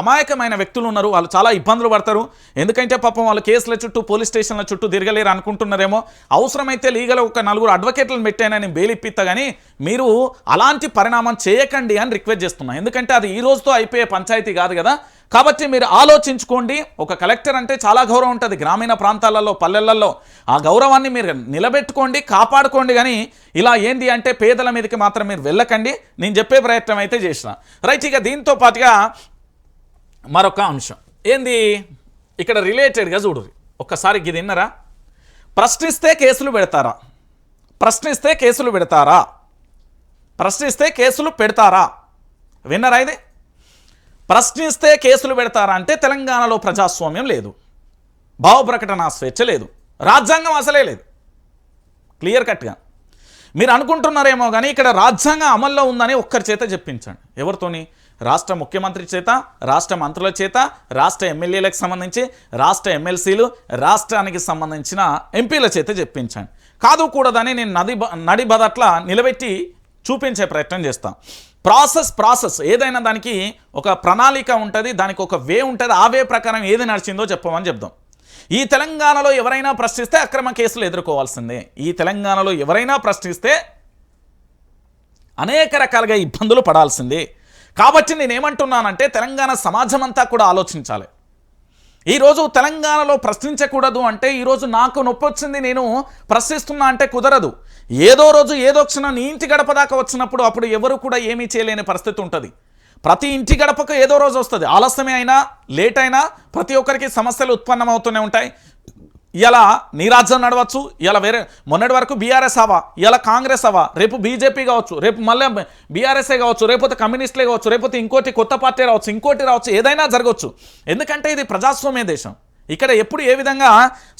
అమాయకమైన వ్యక్తులు ఉన్నారు. వాళ్ళు చాలా ఇబ్బందులు పడతారు. ఎందుకంటే పాపం వాళ్ళు కేసుల చుట్టూ పోలీస్ స్టేషన్ల చుట్టూ తిరగలేరు అనుకుంటున్నారేమో. అవసరమైతే లీగల్ ఒక 4 అడ్వకేట్లను పెట్టానని బెయిల్ ఇప్పిస్తా, కానీ మీరు అలాంటి పరిణామం చేయకండి అని రిక్వెస్ట్ చేస్తున్నాను. ఎందుకంటే అది ఈ రోజుతో అయిపోయే పంచాయతీ కాదు కదా. కాబట్టి మీరు ఆలోచించుకోండి. ఒక కలెక్టర్ అంటే చాలా గౌరవం ఉంటుంది గ్రామీణ ప్రాంతాలలో, పల్లెలలో. ఆ గౌరవాన్ని మీరు నిలబెట్టుకోండి, కాపాడుకోండి. కానీ ఇలా ఏంది అంటే పేదల మీదకి మాత్రం మీరు వెళ్ళకండి. నేను చెప్పే ప్రయత్నం అయితే చేసిన. రైట్, ఇక దీంతో పాటుగా మరొక అంశం ఏంది ఇక్కడ రిలేటెడ్గా చూడు. ఒక్కసారి ఇది విన్నరా? ప్రశ్నిస్తే కేసులు పెడతారా? ప్రశ్నిస్తే కేసులు పెడతారా? ప్రశ్నిస్తే కేసులు పెడతారా? విన్నరా? ఇది ప్రశ్నిస్తే కేసులు పెడతారా అంటే తెలంగాణలో ప్రజాస్వామ్యం లేదు, భావ ప్రకటన స్వేచ్ఛ లేదు, రాజ్యాంగం అసలే లేదు. క్లియర్ కట్గా మీరు అనుకుంటున్నారేమో కానీ ఇక్కడ రాజ్యాంగం అమల్లో ఉందని ఒక్కరి చేత చెప్పించండి. ఎవరితోని? రాష్ట్ర ముఖ్యమంత్రి చేత, రాష్ట్ర మంత్రుల చేత, రాష్ట్ర ఎమ్మెల్యేలకు సంబంధించి, రాష్ట్ర ఎమ్మెల్సీలు, రాష్ట్రానికి సంబంధించిన ఎంపీల చేత చెప్పించండి. కాదు కూడదని నేను నడి బదట్ల నిలబెట్టి చూపించే ప్రయత్నం చేస్తాను. ప్రాసెస్ ఏదైనా దానికి ఒక ప్రణాళిక ఉంటుంది, దానికి ఒక వే ఉంటుంది. ఆ వే ప్రకారం ఏది నడిచిందో చెప్పమని చెప్దాం. ఈ తెలంగాణలో ఎవరైనా ప్రశ్నిస్తే అక్రమ కేసులు ఎదుర్కోవాల్సిందే. ఈ తెలంగాణలో ఎవరైనా ప్రశ్నిస్తే అనేక రకాలుగా ఇబ్బందులు పడాల్సిందే. కాబట్టి నేనేమంటున్నానంటే తెలంగాణ సమాజం అంతా కూడా ఆలోచించాలి. ఈరోజు తెలంగాణలో ప్రశ్నించకూడదు అంటే ఈరోజు నాకు నొప్పి వచ్చింది నేను ప్రశ్నిస్తున్నా అంటే కుదరదు. ఏదో రోజు ఏదో క్షణం నీ ఇంటి గడప దాకా వచ్చినప్పుడు అప్పుడు ఎవరు కూడా ఏమీ చేయలేని పరిస్థితి ఉంటుంది. ప్రతి ఇంటి గడపకు ఏదో రోజు వస్తుంది. ఆలస్యమే అయినా లేట్ అయినా ప్రతి ఒక్కరికి సమస్యలు ఉత్పన్నమవుతూనే ఉంటాయి. ఇలా నీ రాజ్యం నడవచ్చు, ఇలా వేరే మొన్నటి వరకు బీఆర్ఎస్ అవా, ఇలా కాంగ్రెస్ అవా, రేపు బీజేపీ కావచ్చు, రేపు మళ్ళీ బీఆర్ఎస్ఏ కావచ్చు, రేపోతే కమ్యూనిస్టులే కావచ్చు, రేపోతే ఇంకోటి కొత్త పార్టీ రావచ్చు, ఇంకోటి రావచ్చు, ఏదైనా జరగవచ్చు. ఎందుకంటే ఇది ప్రజాస్వామ్య దేశం. ఇక్కడ ఎప్పుడు ఏ విధంగా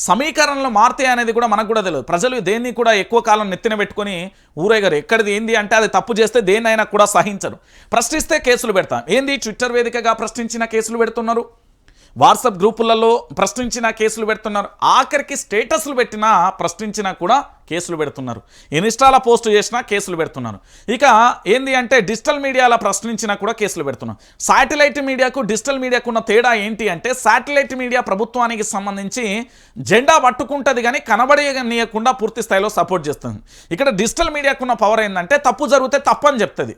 సమీకరణలు మారుతాయి అనేది కూడా మనకు కూడా తెలియదు. ప్రజలు దేన్ని కూడా ఎక్కువ కాలం నెత్తిన పెట్టుకొని ఊరేగారు. ఎక్కడిది ఏంది అంటే అది తప్పు చేస్తే దేన్నైనా కూడా సహించరు. ప్రశ్నిస్తే కేసులు పెడతాం. ఏంది ట్విట్టర్ వేదికగా ప్రశ్నించిన కేసులు పెడుతున్నారు, వాట్సాప్ గ్రూపులలో ప్రశ్నించిన కేసులు పెడుతున్నారు, ఆఖరికి స్టేటస్లు పెట్టినా ప్రశ్నించినా కూడా కేసులు పెడుతున్నారు, ఇన్స్టాలో పోస్ట్ చేసినా కేసులు పెడుతున్నారు. ఇక ఏంది అంటే డిజిటల్ మీడియాలో ప్రశ్నించినా కూడా కేసులు పెడుతున్నారు. శాటిలైట్ మీడియాకు డిజిటల్ మీడియాకు ఉన్న తేడా ఏంటి అంటే శాటిలైట్ మీడియా ప్రభుత్వానికి సంబంధించి జెండా పట్టుకుంటుంది కానీ కనబడనీయకుండా పూర్తి స్థాయిలో సపోర్ట్ చేస్తుంది. ఇక్కడ డిజిటల్ మీడియాకున్న పవర్ ఏంటంటే తప్పు జరిగితే తప్పని చెప్తుంది,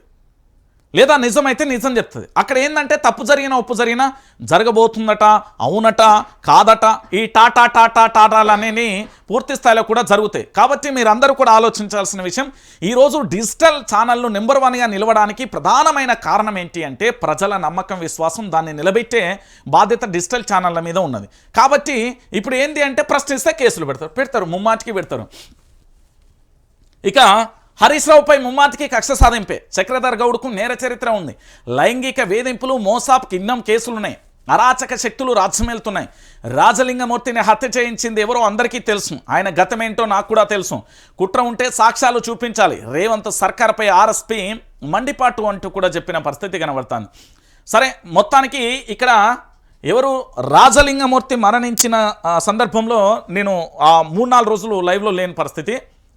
లేదా నిజమైతే నిజం చెప్తుంది. అక్కడ ఏంటంటే తప్పు జరిగినా ఒప్పు జరిగినా జరగబోతుందట, అవునట, కాదట, ఈ టాటాలనేవి పూర్తి స్థాయిలో కూడా జరుగుతాయి. కాబట్టి మీరందరూ కూడా ఆలోచించాల్సిన విషయం, ఈరోజు డిజిటల్ ఛానళ్ళు నెంబర్ 1గా నిలవడానికి ప్రధానమైన కారణం ఏంటి అంటే ప్రజల నమ్మకం, విశ్వాసం, దాన్ని నిలబెట్టే బాధ్యత డిజిటల్ ఛానళ్ళ మీద ఉన్నది. కాబట్టి ఇప్పుడు ఏంటి అంటే ప్రశ్నిస్తే కేసులు పెడతారు, ముమ్మాటికి పెడతారు. ఇక హరీష్ రావుపై ముమ్మాటికి కక్ష సాధింపే. చక్రధర్ గౌడ్కు నేర చరిత్ర ఉంది. లైంగిక వేధింపులు, మోసాప్, కిన్నం కేసులున్నాయి. అరాచక శక్తులు రాజ్యమేలుతున్నాయి. రాజలింగమూర్తిని హత్య చేయించింది ఎవరో అందరికీ తెలుసు. ఆయన గతమేంటో నాకు కూడా తెలుసు. కుట్ర ఉంటే సాక్ష్యాలు చూపించాలి. రేవంత్ సర్కార్పై ఆర్ఎస్పీ మండిపాటు అంటూ కూడా చెప్పిన పరిస్థితి కనబడుతుంది. సరే, మొత్తానికి ఇక్కడ ఎవరు రాజలింగమూర్తి మరణించిన సందర్భంలో నేను ఆ 3-4 రోజులు లైవ్లో లేని పరిస్థితి.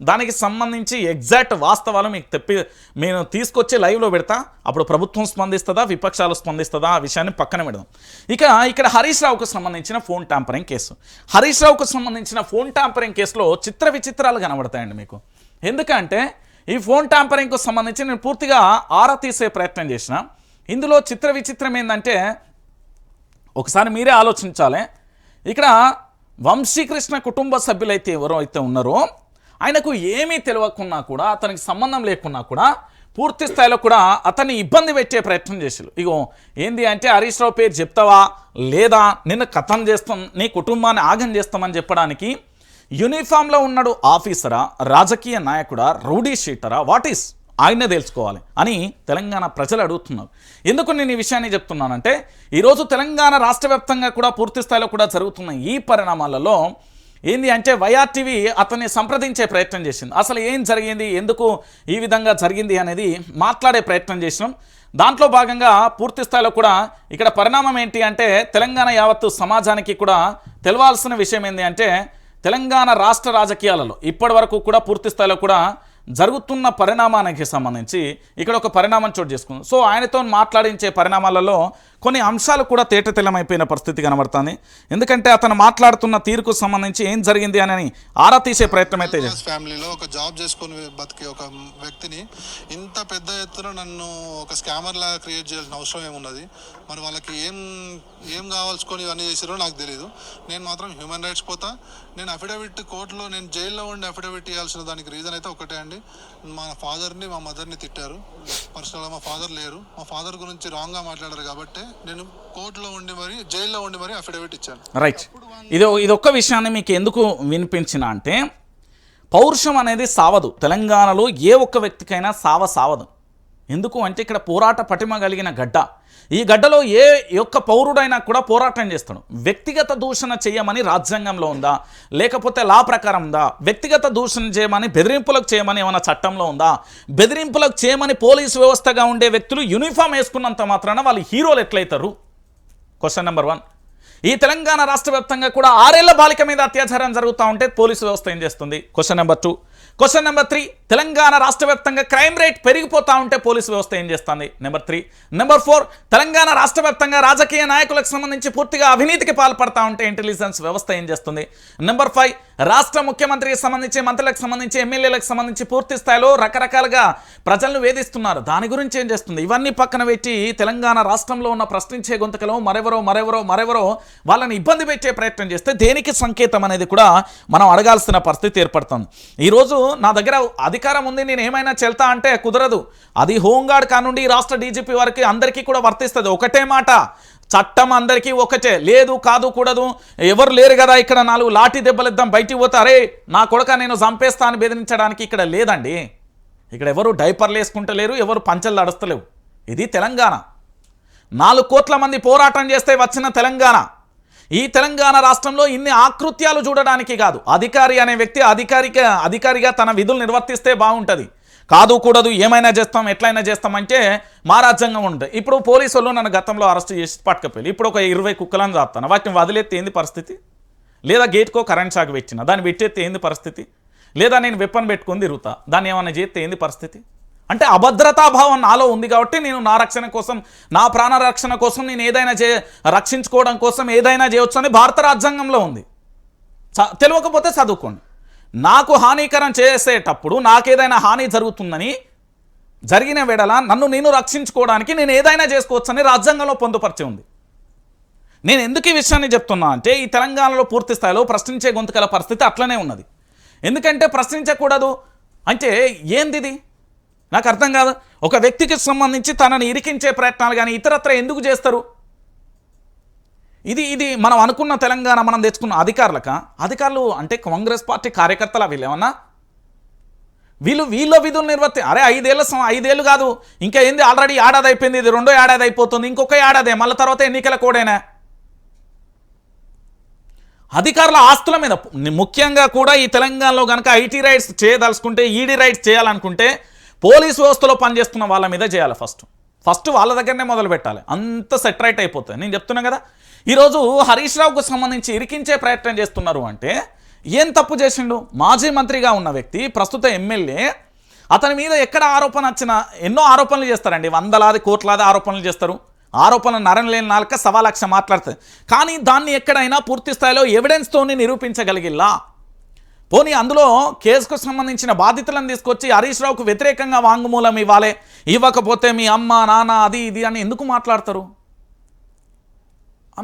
దానికి సంబంధించి ఎగ్జాక్ట్ వాస్తవాలు మీకు నేను తీసుకొచ్చి లైవ్లో పెడతా. అప్పుడు ప్రభుత్వం స్పందిస్తుందా, విపక్షాలు స్పందిస్తుందా, ఆ విషయాన్ని పక్కన పెడదాం. ఇక ఇక్కడ హరీష్ రావుకు సంబంధించిన ఫోన్ ట్యాంపరింగ్ కేసు. హరీష్ రావుకు సంబంధించిన ఫోన్ ట్యాంపరింగ్ కేసులో చిత్ర విచిత్రాలు కనబడతాయండి మీకు. ఎందుకంటే ఈ ఫోన్ ట్యాంపరింగ్కు సంబంధించి నేను పూర్తిగా ఆరా తీసే ప్రయత్నం చేసిన. ఇందులో చిత్ర విచిత్రం ఏంటంటే ఒకసారి మీరే ఆలోచించాలి. ఇక్కడ వంశీకృష్ణ కుటుంబ సభ్యులైతే ఎవరో అయితే ఉన్నారో ఆయనకు ఏమీ తెలియకున్నా కూడా, అతనికి సంబంధం లేకున్నా కూడా పూర్తి స్థాయిలో కూడా అతన్ని ఇబ్బంది పెట్టే ప్రయత్నం చేశారు. ఇగో ఏంది అంటే హరీష్ రావు పేరు చెప్తావా లేదా నిన్ను కథం చేస్తాం, నీ కుటుంబాన్ని ఆగం చేస్తామని చెప్పడానికి యూనిఫామ్లో ఉన్నాడు ఆఫీసరా, రాజకీయ నాయకుడా, రౌడీ షీటరా, వాట్ ఈస్ ఆయన్నే తెలుసుకోవాలి అని తెలంగాణ ప్రజలు అడుగుతున్నారు. ఎందుకు నేను ఈ విషయాన్ని చెప్తున్నానంటే ఈరోజు తెలంగాణ రాష్ట్ర వ్యాప్తంగా కూడా పూర్తి స్థాయిలో కూడా జరుగుతున్న ఈ పరిణామాలలో ఏంది అంటే వైఆర్టీవీ అతన్ని సంప్రదించే ప్రయత్నం చేసింది. అసలు ఏం జరిగింది, ఎందుకు ఈ విధంగా జరిగింది అనేది మాట్లాడే ప్రయత్నం చేసినాం. దాంట్లో భాగంగా పూర్తి స్థాయిలో కూడా ఇక్కడ పరిణామం ఏంటి అంటే తెలంగాణ యావత్తు సమాజానికి కూడా తెలవాల్సిన విషయం ఏంటి అంటే తెలంగాణ రాష్ట్ర రాజకీయాలలో ఇప్పటి వరకు కూడా పూర్తి స్థాయిలో కూడా జరుగుతున్న పరిణామానికి సంబంధించి ఇక్కడ ఒక పరిణామం చోటు చేసుకుంది. సో ఆయనతో మాట్లాడించే పరిణామాలలో కొన్ని అంశాలు కూడా తేటతెల్లమైపోయిన పరిస్థితి కనబడుతుంది. ఎందుకంటే అతను మాట్లాడుతున్న తీరుకు సంబంధించి ఏం జరిగింది అని ఆరా తీసే ప్రయత్నం అయితే ఫ్యామిలీలో ఒక జాబ్ చేసుకొని బతికే ఒక వ్యక్తిని ఇంత పెద్ద ఎత్తున నన్ను ఒక స్కామర్ లాగా క్రియేట్ చేయాల్సిన అవసరం ఏమున్నది? మరి వాళ్ళకి ఏం కావాల్సుకొని ఇవన్నీ చేసారో నాకు తెలియదు. నేను మాత్రం హ్యూమన్ రైట్స్ పోతా. నేను అఫిడవిట్ కోర్టులో నేను జైల్లో ఉండి అఫిడవిట్ ఇవ్వాల్సిన దానికి రీజన్ అయితే ఒకటే అండి. మా ఫాదర్ని మా మదర్ని తిట్టారు. పర్సనల్గా మా ఫాదర్ లేరు. మా ఫాదర్ గురించి రాంగ్గా మాట్లాడారు కాబట్టి నేను కోర్టులో ఉండి మరి జైల్లో ఉండి మరి అఫిడవిట్ ఇచ్చాను. రైట్. ఇది ఒక్క విషయాన్ని మీకు ఎందుకు వినిపించిన అంటే, పౌరుషం అనేది సావదు. తెలంగాణలో ఏ ఒక్క వ్యక్తికైనా సావదు. ఎందుకు అంటే ఇక్కడ పోరాట పటిమ కలిగిన గడ్డ. ఈ గడ్డలో ఏ ఒక్క పౌరుడైనా కూడా పోరాటం చేస్తాడు. వ్యక్తిగత దూషణ చేయమని రాజ్యాంగంలో ఉందా, లేకపోతే లా ప్రకారం ఉందా? వ్యక్తిగత దూషణ చేయమని, బెదిరింపులకు చేయమని ఏమైనా చట్టంలో ఉందా? బెదిరింపులకు చేయమని పోలీసు వ్యవస్థగా ఉండే వ్యక్తులు యూనిఫామ్ వేసుకున్నంత మాత్రాన వాళ్ళు హీరోలు ఎట్లయితారు? Question number 1. ఈ తెలంగాణ రాష్ట్ర వ్యాప్తంగా కూడా 6 ఏళ్ల బాలిక మీద అత్యాచారం జరుగుతూ ఉంటే పోలీసు వ్యవస్థ ఏం చేస్తుంది? Question number 2. Question number 3. Telangana రాష్ట్ర వ్యాప్తంగా క్రైమ్ రేట్ పెరిగిపోతూ ఉంటే పోలీసు వ్యవస్థ ఏం చేస్తుంది? నెంబర్ 3. నెంబర్ 4. తెలంగాణ రాష్ట్ర వ్యాప్తంగా రాజకీయ నాయకులకు సంబంధించి పూర్తిగా అవినీతికి పాల్పడతా ఉంటే ఇంటెలిజెన్స్ వ్యవస్థ ఏం చేస్తుంది? నెంబర్ 5. రాష్ట్ర ముఖ్యమంత్రికి సంబంధించి, మంత్రులకు సంబంధించి, ఎమ్మెల్యేలకు సంబంధించి పూర్తి స్థాయిలో రకరకాలుగా ప్రజలను వేధిస్తున్నారు. దాని గురించి ఏం చేస్తుంది? ఇవన్నీ పక్కన పెట్టి తెలంగాణ రాష్ట్రంలో ఉన్న ప్రశ్నించే గొంతుకలో మరెవరో వాళ్ళని ఇబ్బంది పెట్టే ప్రయత్నం చేస్తే దేనికి సంకేతం అనేది కూడా మనం అడగాల్సిన పరిస్థితి ఏర్పడుతుంది. ఈరోజు నా దగ్గర అధికారం ఉంది, నేను ఏమైనా చెల్తా అంటే కుదరదు. అది హోంగార్డ్ కానుండి రాష్ట్ర డీజీపీ వరకు అందరికీ కూడా వర్తిస్తుంది. ఒకటే మాట, చట్టం అందరికీ ఒకటే. లేదు, కాదు, కూడదు, ఎవరు లేరు కదా ఇక్కడ 4 లాఠీ దెబ్బలిద్దాం బయటికి పోతే అరే నా కొడుక నేను చంపేస్తా అని బెదిరించడానికి ఇక్కడ లేదండి. ఇక్కడ ఎవరు డైపర్లు వేసుకుంటలేరు, ఎవరు పంచలు నడుస్తలేవు. ఇది తెలంగాణ. 4 కోట్ల మంది పోరాటం చేస్తే వచ్చిన తెలంగాణ. ఈ తెలంగాణ రాష్ట్రంలో ఇన్ని ఆకృత్యాలు చూడడానికి కాదు. అధికారి అనే వ్యక్తి అధికారిగా తన విధులు నిర్వర్తిస్తే బాగుంటుంది. కాదు, కూడదు, ఏమైనా చేస్తాం, ఎట్లయినా చేస్తాం అంటే మా రాజ్యాంగం ఉంటుంది. ఇప్పుడు పోలీసు వాళ్ళు నన్ను గతంలో అరెస్ట్ చేసి పట్టుకపోయి ఇప్పుడు ఒక 20 కుక్కలను చాస్తాను. వాటిని వదిలేస్తే ఏంది పరిస్థితి? లేదా గేట్కో కరెంట్ షాక్ పెట్టిన దాన్ని పెట్టేస్తే ఏంది పరిస్థితి? లేదా నేను వెప్పన్ పెట్టుకొని తిరుగుతా, దాన్ని ఏమైనా చేస్తే ఏంది పరిస్థితి? అంటే అభద్రతాభావం నాలో ఉంది కాబట్టి నేను నా రక్షణ కోసం, నా ప్రాణ రక్షణ కోసం నేను ఏదైనా రక్షించుకోవడం కోసం ఏదైనా చేయవచ్చు అని భారత రాజ్యాంగంలో ఉంది. తెలియకపోతే చదువుకోండి. నాకు హానికరం చేసేటప్పుడు, నాకేదైనా హాని జరుగుతుందని జరిగిన వేళ నన్ను నేను రక్షించుకోవడానికి నేను ఏదైనా చేసుకోవచ్చని రాజ్యాంగంలో పొందుపరిచి ఉంది. నేను ఎందుకు ఈ విషయాన్ని చెప్తున్నా అంటే, ఈ తెలంగాణలో పూర్తి స్థాయిలో ప్రశ్నించే గొంతుకల పరిస్థితి అట్లనే ఉన్నది. ఎందుకంటే ప్రశ్నించకూడదు అంటే ఏంది? నాకు అర్థం కాదు. ఒక వ్యక్తికి సంబంధించి తనని ఇరికించే ప్రయత్నాలు కానీ ఇతరత్ర ఎందుకు చేస్తారు? ఇది మనం అనుకున్న తెలంగాణ మనం తెచ్చుకున్న అధికారులు అంటే కాంగ్రెస్ పార్టీ కార్యకర్తలు వీళ్ళు ఏమన్నా? వీళ్ళ విధులు అరే 5 ఏళ్ళు కాదు ఇంకా ఏంది, ఆల్రెడీ ఏడాది అయిపోయింది, ఇది 2వ ఏడాది అయిపోతుంది, ఇంకొక ఏడాదే, మళ్ళీ తర్వాత ఎన్నికల కోడేనా? అధికారుల ఆస్తుల మీద ముఖ్యంగా కూడా ఈ తెలంగాణలో కనుక ఐటీ రైట్స్ చేయదలుచుకుంటే, ఈడీ రైట్స్ చేయాలనుకుంటే పోలీసు వ్యవస్థలో పనిచేస్తున్న వాళ్ళ మీద చేయాలి. ఫస్ట్ వాళ్ళ దగ్గరనే మొదలు పెట్టాలి. అంత సెట్ రైట్ అయిపోతుంది. నేను చెప్తున్నా కదా, ఈరోజు హరీష్ రావుకు సంబంధించి ఇరికించే ప్రయత్నం చేస్తున్నారు అంటే ఏం తప్పు చేసిండు? మాజీ మంత్రిగా ఉన్న వ్యక్తి, ప్రస్తుత ఎమ్మెల్యే, అతని మీద ఎక్కడ ఆరోపణ వచ్చినా ఎన్నో ఆరోపణలు చేస్తారండి. 100 కోట్లాది ఆరోపణలు చేస్తారు. ఆరోపణలు నరం లేని 1,00,000 మాట్లాడుతుంది. కానీ దాన్ని ఎక్కడైనా పూర్తి స్థాయిలో ఎవిడెన్స్తోని నిరూపించగలిగిల్లా? పోనీ అందులో కేసుకు సంబంధించిన బాధితులను తీసుకొచ్చి హరీష్ రావుకు వ్యతిరేకంగా వాంగ్మూలం ఇవ్వకపోతే మీ అమ్మ నాన్న అది ఇది అని ఎందుకు మాట్లాడతారు?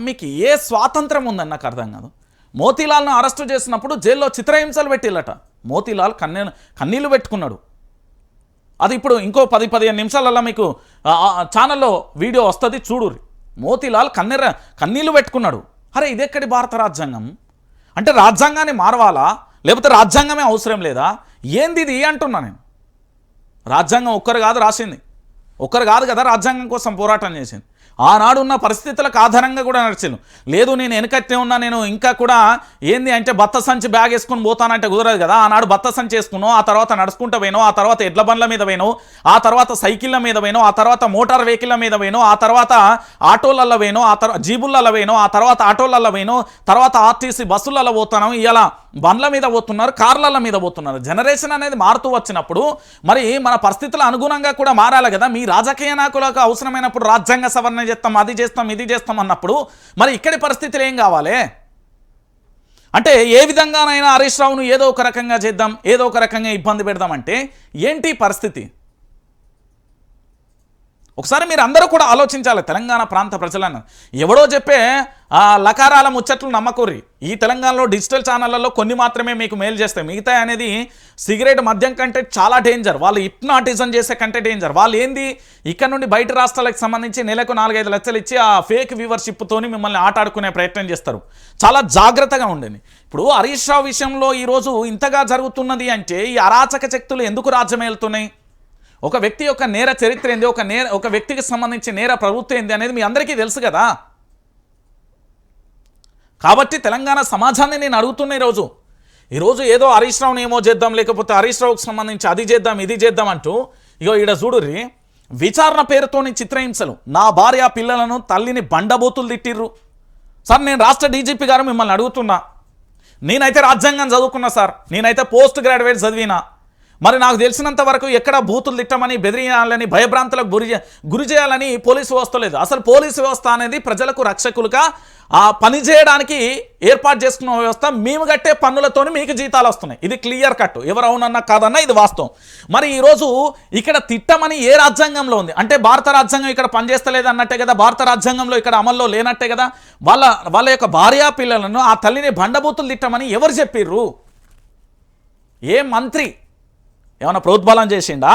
మీకు ఏ స్వాతంత్రం ఉందని నాకు అర్థం కాదు. మోతీలాల్ను అరెస్టు చేసినప్పుడు జైల్లో చిత్రహింసలు పెట్టిల్లట. మోతీలాల్ కన్నీళ్లు పెట్టుకున్నాడు. అది ఇప్పుడు ఇంకో 10-15 నిమిషాలలో మీకు ఛానల్లో వీడియో వస్తుంది, చూడుర్రి. మోతీలాల్ కన్నీళ్లు పెట్టుకున్నాడు. అరే ఇదెక్కడి భారత రాజ్యాంగం? అంటే రాజ్యాంగాన్ని మారవాలా, లేకపోతే రాజ్యాంగమే అవసరం లేదా? ఏంది ఇది అంటున్నా నేను. రాజ్యాంగం ఒక్కరు కాదు రాసింది, ఒక్కరు కాదు కదా రాజ్యాంగం కోసం పోరాటం చేసింది. ఆనాడు ఉన్న పరిస్థితులకు ఆధారంగా కూడా నడిచాను. లేదు నేను వెనకట్టే ఉన్నా, నేను ఇంకా కూడా ఏంది అంటే బత్త సంచి బ్యాగ్ వేసుకొని పోతానంటే కుదరదు కదా. ఆనాడు బత్త సంచి వేసుకున్నావు, ఆ తర్వాత నడుచుకుంటూ పోయినావు, ఆ తర్వాత ఎడ్ల బండ్ల మీద పోయినావు, ఆ తర్వాత సైకిళ్ళ మీద పోయినావు, ఆ తర్వాత మోటార్ వెహికల్ల మీద పోయినావు, ఆ తర్వాత ఆటోలలో పోయినావు, ఆ తర్వాత జీబులలో పోయినావు, ఆ తర్వాత ఆటోలలో పోయినావు, తర్వాత ఆర్టీసీ బస్సులలో పోతాను. ఇలా బండ్ల మీద పోతున్నారు, కార్ల మీద పోతున్నారు. జనరేషన్ అనేది మారుతూ వచ్చినప్పుడు మరి మన పరిస్థితుల అనుగుణంగా కూడా మారాలి కదా. మీ రాజకీయ నాయకులకు అవసరమైనప్పుడు రాజ్యాంగ సవరణ చేస్తాం, అది చేస్తాం, ఇది చేస్తాం అన్నప్పుడు మరి ఇక్కడి పరిస్థితులు ఏం కావాలి అంటే ఏ విధంగానైనా హరీష్ రావును ఏదో ఒక రకంగా చేద్దాం, ఏదో ఒక రకంగా ఇబ్బంది పెడదామంటే ఏంటి పరిస్థితి? ఒకసారి మీరు అందరూ కూడా ఆలోచించాలి. తెలంగాణ ప్రాంత ప్రజలను ఎవడో చెప్పే లకారాల ముచ్చట్లు నమ్మకూరి. ఈ తెలంగాణలో డిజిటల్ ఛానళ్లలో కొన్ని మాత్రమే మీకు మేలు చేస్తాయి. మిగతా అనేది సిగరెట్ మద్యం కంటే చాలా డేంజర్. వాళ్ళు హిప్నాటిజం చేసే కంటే డేంజర్. వాళ్ళు ఏంది ఇక్కడ నుండి బయట రాష్ట్రాలకు సంబంధించి నెలకు 4-5 లక్షలు ఇచ్చి ఆ ఫేక్ వ్యూవర్షిప్తోని మిమ్మల్ని ఆటాడుకునే ప్రయత్నం చేస్తారు. చాలా జాగ్రత్తగా ఉండండి. ఇప్పుడు హరీష్ రావు విషయంలో ఈరోజు ఇంతగా జరుగుతున్నది అంటే ఈ అరాచక శక్తులు ఎందుకు రాజ్యం వెళ్తున్నాయి? ఒక వ్యక్తి యొక్క నేర చరిత్ర ఏంది, ఒక వ్యక్తికి సంబంధించి నేర ప్రభుత్వం ఏంది అనేది మీ అందరికీ తెలుసు కదా. కాబట్టి తెలంగాణ సమాజాన్ని నేను అడుగుతున్నా ఈరోజు ఏదో హరీష్ రావుని ఏమో చేద్దాం, లేకపోతే హరీష్ రావుకి సంబంధించి అది చేద్దాం, ఇది చేద్దాం అంటూ ఇగో ఈడ చూడుర్రి విచారణ పేరుతోని చిత్రహింసలు. నా భార్య పిల్లలను తల్లిని బండబూతులు తిట్టిర్రు. సార్ నేను రాష్ట్ర డీజీపీ గారు మిమ్మల్ని అడుగుతున్నా. నేనైతే రాజ్యాంగం చదువుకున్నా సార్, నేనైతే పోస్ట్ గ్రాడ్యుయేట్ చదివినా. మరి నాకు తెలిసినంత వరకు ఎక్కడ బూతులు తిట్టమని, బెదిరియాలని, భయభ్రాంతులకు గురి చేయాలని పోలీసు వ్యవస్థ లేదు. అసలు పోలీసు వ్యవస్థ అనేది ప్రజలకు రక్షకులుగా పని చేయడానికి ఏర్పాటు చేసుకున్న వ్యవస్థ. మేము కట్టే పన్నులతోని మీకు జీతాలు వస్తున్నాయి. ఇది క్లియర్ కట్. ఎవరు అవునన్నా కాదన్నా ఇది వాస్తవం. మరి ఈరోజు ఇక్కడ తిట్టమని ఏ రాజ్యాంగంలో ఉంది అంటే భారత రాజ్యాంగం ఇక్కడ పనిచేస్తలేదు అన్నట్టే కదా. భారత రాజ్యాంగంలో ఇక్కడ అమల్లో లేనట్టే కదా. వాళ్ళ యొక్క భార్యా పిల్లలను ఆ తల్లిని బండబూతులు తిట్టమని ఎవరు చెప్పిర్రు? ఏ మంత్రి ఏమైనా ప్రోద్బలం చేసిండా,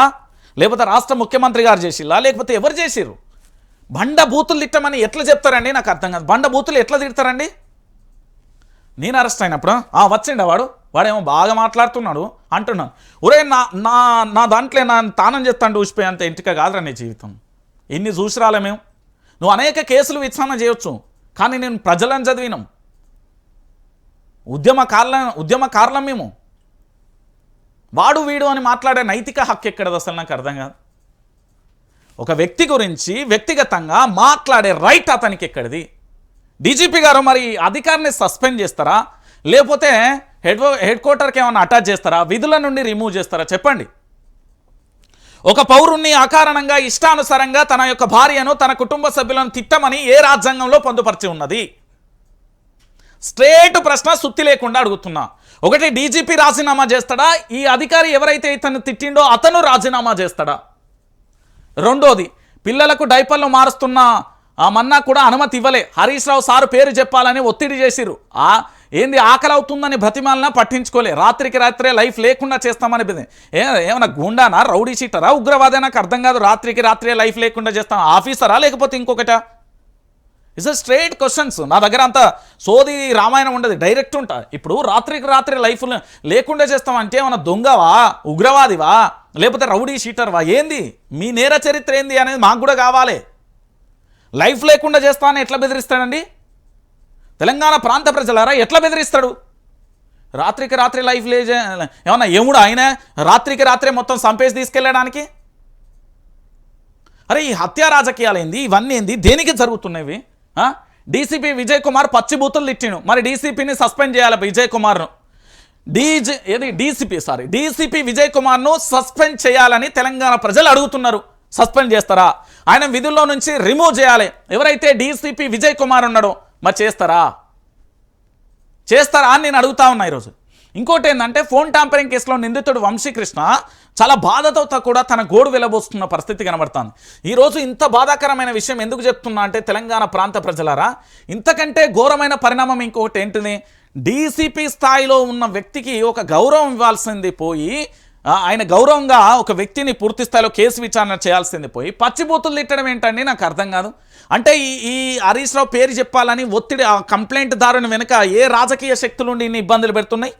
లేకపోతే రాష్ట్ర ముఖ్యమంత్రి గారు చేసిల్లా, లేకపోతే ఎవరు చేసిర్రు? బండ బూతులు తిట్టమని ఎట్లా చెప్తారండి? నాకు అర్థం కాదు. బండ బూతులు ఎట్లా తిడతారండి? నేను అరెస్ట్ అయినప్పుడు వచ్చిండా వాడేమో బాగా మాట్లాడుతున్నాడు అంటున్నాను. ఒరే నా దాంట్లో నా తానం చేస్తాను ఊసిపోయి అంత ఇంటిక కాదురా నీ జీవితం. ఇన్ని చూసిరాలే మేము. నువ్వు అనేక కేసులు విచారణ చేయొచ్చు, కానీ నేను ప్రజలను చదివినాం, ఉద్యమకారులం మేము. వాడు వీడు అని మాట్లాడే నైతిక హక్కు ఎక్కడది అసలు నాకు అర్థం కాదు. ఒక వ్యక్తి గురించి వ్యక్తిగతంగా మాట్లాడే రైట్ అతనికి ఎక్కడిది? డీజీపీ గారు మరి అధికారిని సస్పెండ్ చేస్తారా, లేకపోతే హెడ్ క్వార్టర్కి ఏమైనా అటాచ్ చేస్తారా, విధుల నుండి రిమూవ్ చేస్తారా? చెప్పండి. ఒక పౌరుణ్ణి అకారణంగా ఇష్టానుసారంగా తన యొక్క భార్యను, తన కుటుంబ సభ్యులను తిట్టమని ఏ రాజ్యాంగంలో పొందుపరిచి ఉన్నది? స్ట్రేట్ ప్రశ్న, సుత్తి లేకుండా అడుగుతున్నా. ఒకటి డీజీపీ రాజీనామా చేస్తాడా? ఈ అధికారి ఎవరైతే ఇతను తిట్టిండో అతను రాజీనామా చేస్తాడా? రెండోది, పిల్లలకు డైపర్లు మారుస్తున్న మన్నా కూడా అనుమతి ఇవ్వలే. హరీష్ రావు సారు పేరు చెప్పాలని ఒత్తిడి చేసిరు. ఏంది ఆకలి అవుతుందని బ్రతిమాలన పట్టించుకోలే. రాత్రికి రాత్రే లైఫ్ లేకుండా చేస్తామని ఏమన్నా గుండానా, రౌడీ షీటరా, ఉగ్రవాదే? నాకు అర్థం కాదు. రాత్రికి రాత్రే లైఫ్ లేకుండా చేస్తాం. ఆఫీసరా లేకపోతే ఇంకొకట? It's a straight questions. నా దగ్గర అంత సోది రామాయణం ఉండదు, డైరెక్ట్ ఉంటా. ఇప్పుడు రాత్రికి రాత్రి లైఫ్ లేకుండా చేస్తామంటే ఏమన్నా దొంగవా, ఉగ్రవాదివా, లేకపోతే రౌడీ షీటర్వా? ఏంది మీ నేర చరిత్ర ఏంది అనేది మాకు కూడా కావాలి. లైఫ్ లేకుండా చేస్తామని ఎట్లా బెదిరిస్తాడండి? తెలంగాణ ప్రాంత ప్రజలారా ఎట్లా బెదిరిస్తాడు? రాత్రికి రాత్రి లైఫ్ ఏమన్నా ఏముడు ఆయన రాత్రికి రాత్రే మొత్తం సంపేసి తీసుకెళ్ళడానికి? అరే ఈ హత్యా రాజకీయాలు ఏంది? ఇవన్నీ ఏంది? దేనికి జరుగుతున్నవి? డీసీపీ విజయ్ కుమార్ పచ్చి బూతులు తిట్టిను. మరి డీసీపీని సస్పెండ్ చేయాలి. విజయ్ కుమార్ను డీసీపీ విజయ్ కుమార్ను సస్పెండ్ చేయాలని తెలంగాణ ప్రజలు అడుగుతున్నారు. సస్పెండ్ చేస్తారా? ఆయన విధుల్లో నుంచి రిమూవ్ చేయాలి. ఎవరైతే డీసీపీ విజయ్ కుమార్ ఉన్నాడో మరి చేస్తారా అని నేను అడుగుతా ఉన్నా ఈరోజు. ఇంకోటి ఏంటంటే ఫోన్ ట్యాంపరింగ్ కేసులో నిందితుడు వంశీకృష్ణ చాలా బాధతో కూడా తన గోడు వెలబోస్తున్న పరిస్థితి కనబడుతుంది. ఈరోజు ఇంత బాధాకరమైన విషయం ఎందుకు చెప్తున్నా అంటే తెలంగాణ ప్రాంత ప్రజలారా, ఇంతకంటే ఘోరమైన పరిణామం ఇంకొకటి ఏంటిది? డీసీపీ స్థాయిలో ఉన్న వ్యక్తికి ఒక గౌరవం ఇవ్వాల్సింది పోయి, ఆయన గౌరవంగా ఒక వ్యక్తిని పూర్తి స్థాయిలో కేసు విచారణ చేయాల్సింది పోయి పచ్చిబూతులు తిట్టడం ఏంటండి? నాకు అర్థం కాదు. అంటే ఈ హరీష్ రావు పేరు చెప్పాలని ఒత్తిడి, ఆ కంప్లైంట్ దారుని వెనుక ఏ రాజకీయ శక్తులుండి ఇన్ని ఇబ్బందులు పెడుతున్నాయి?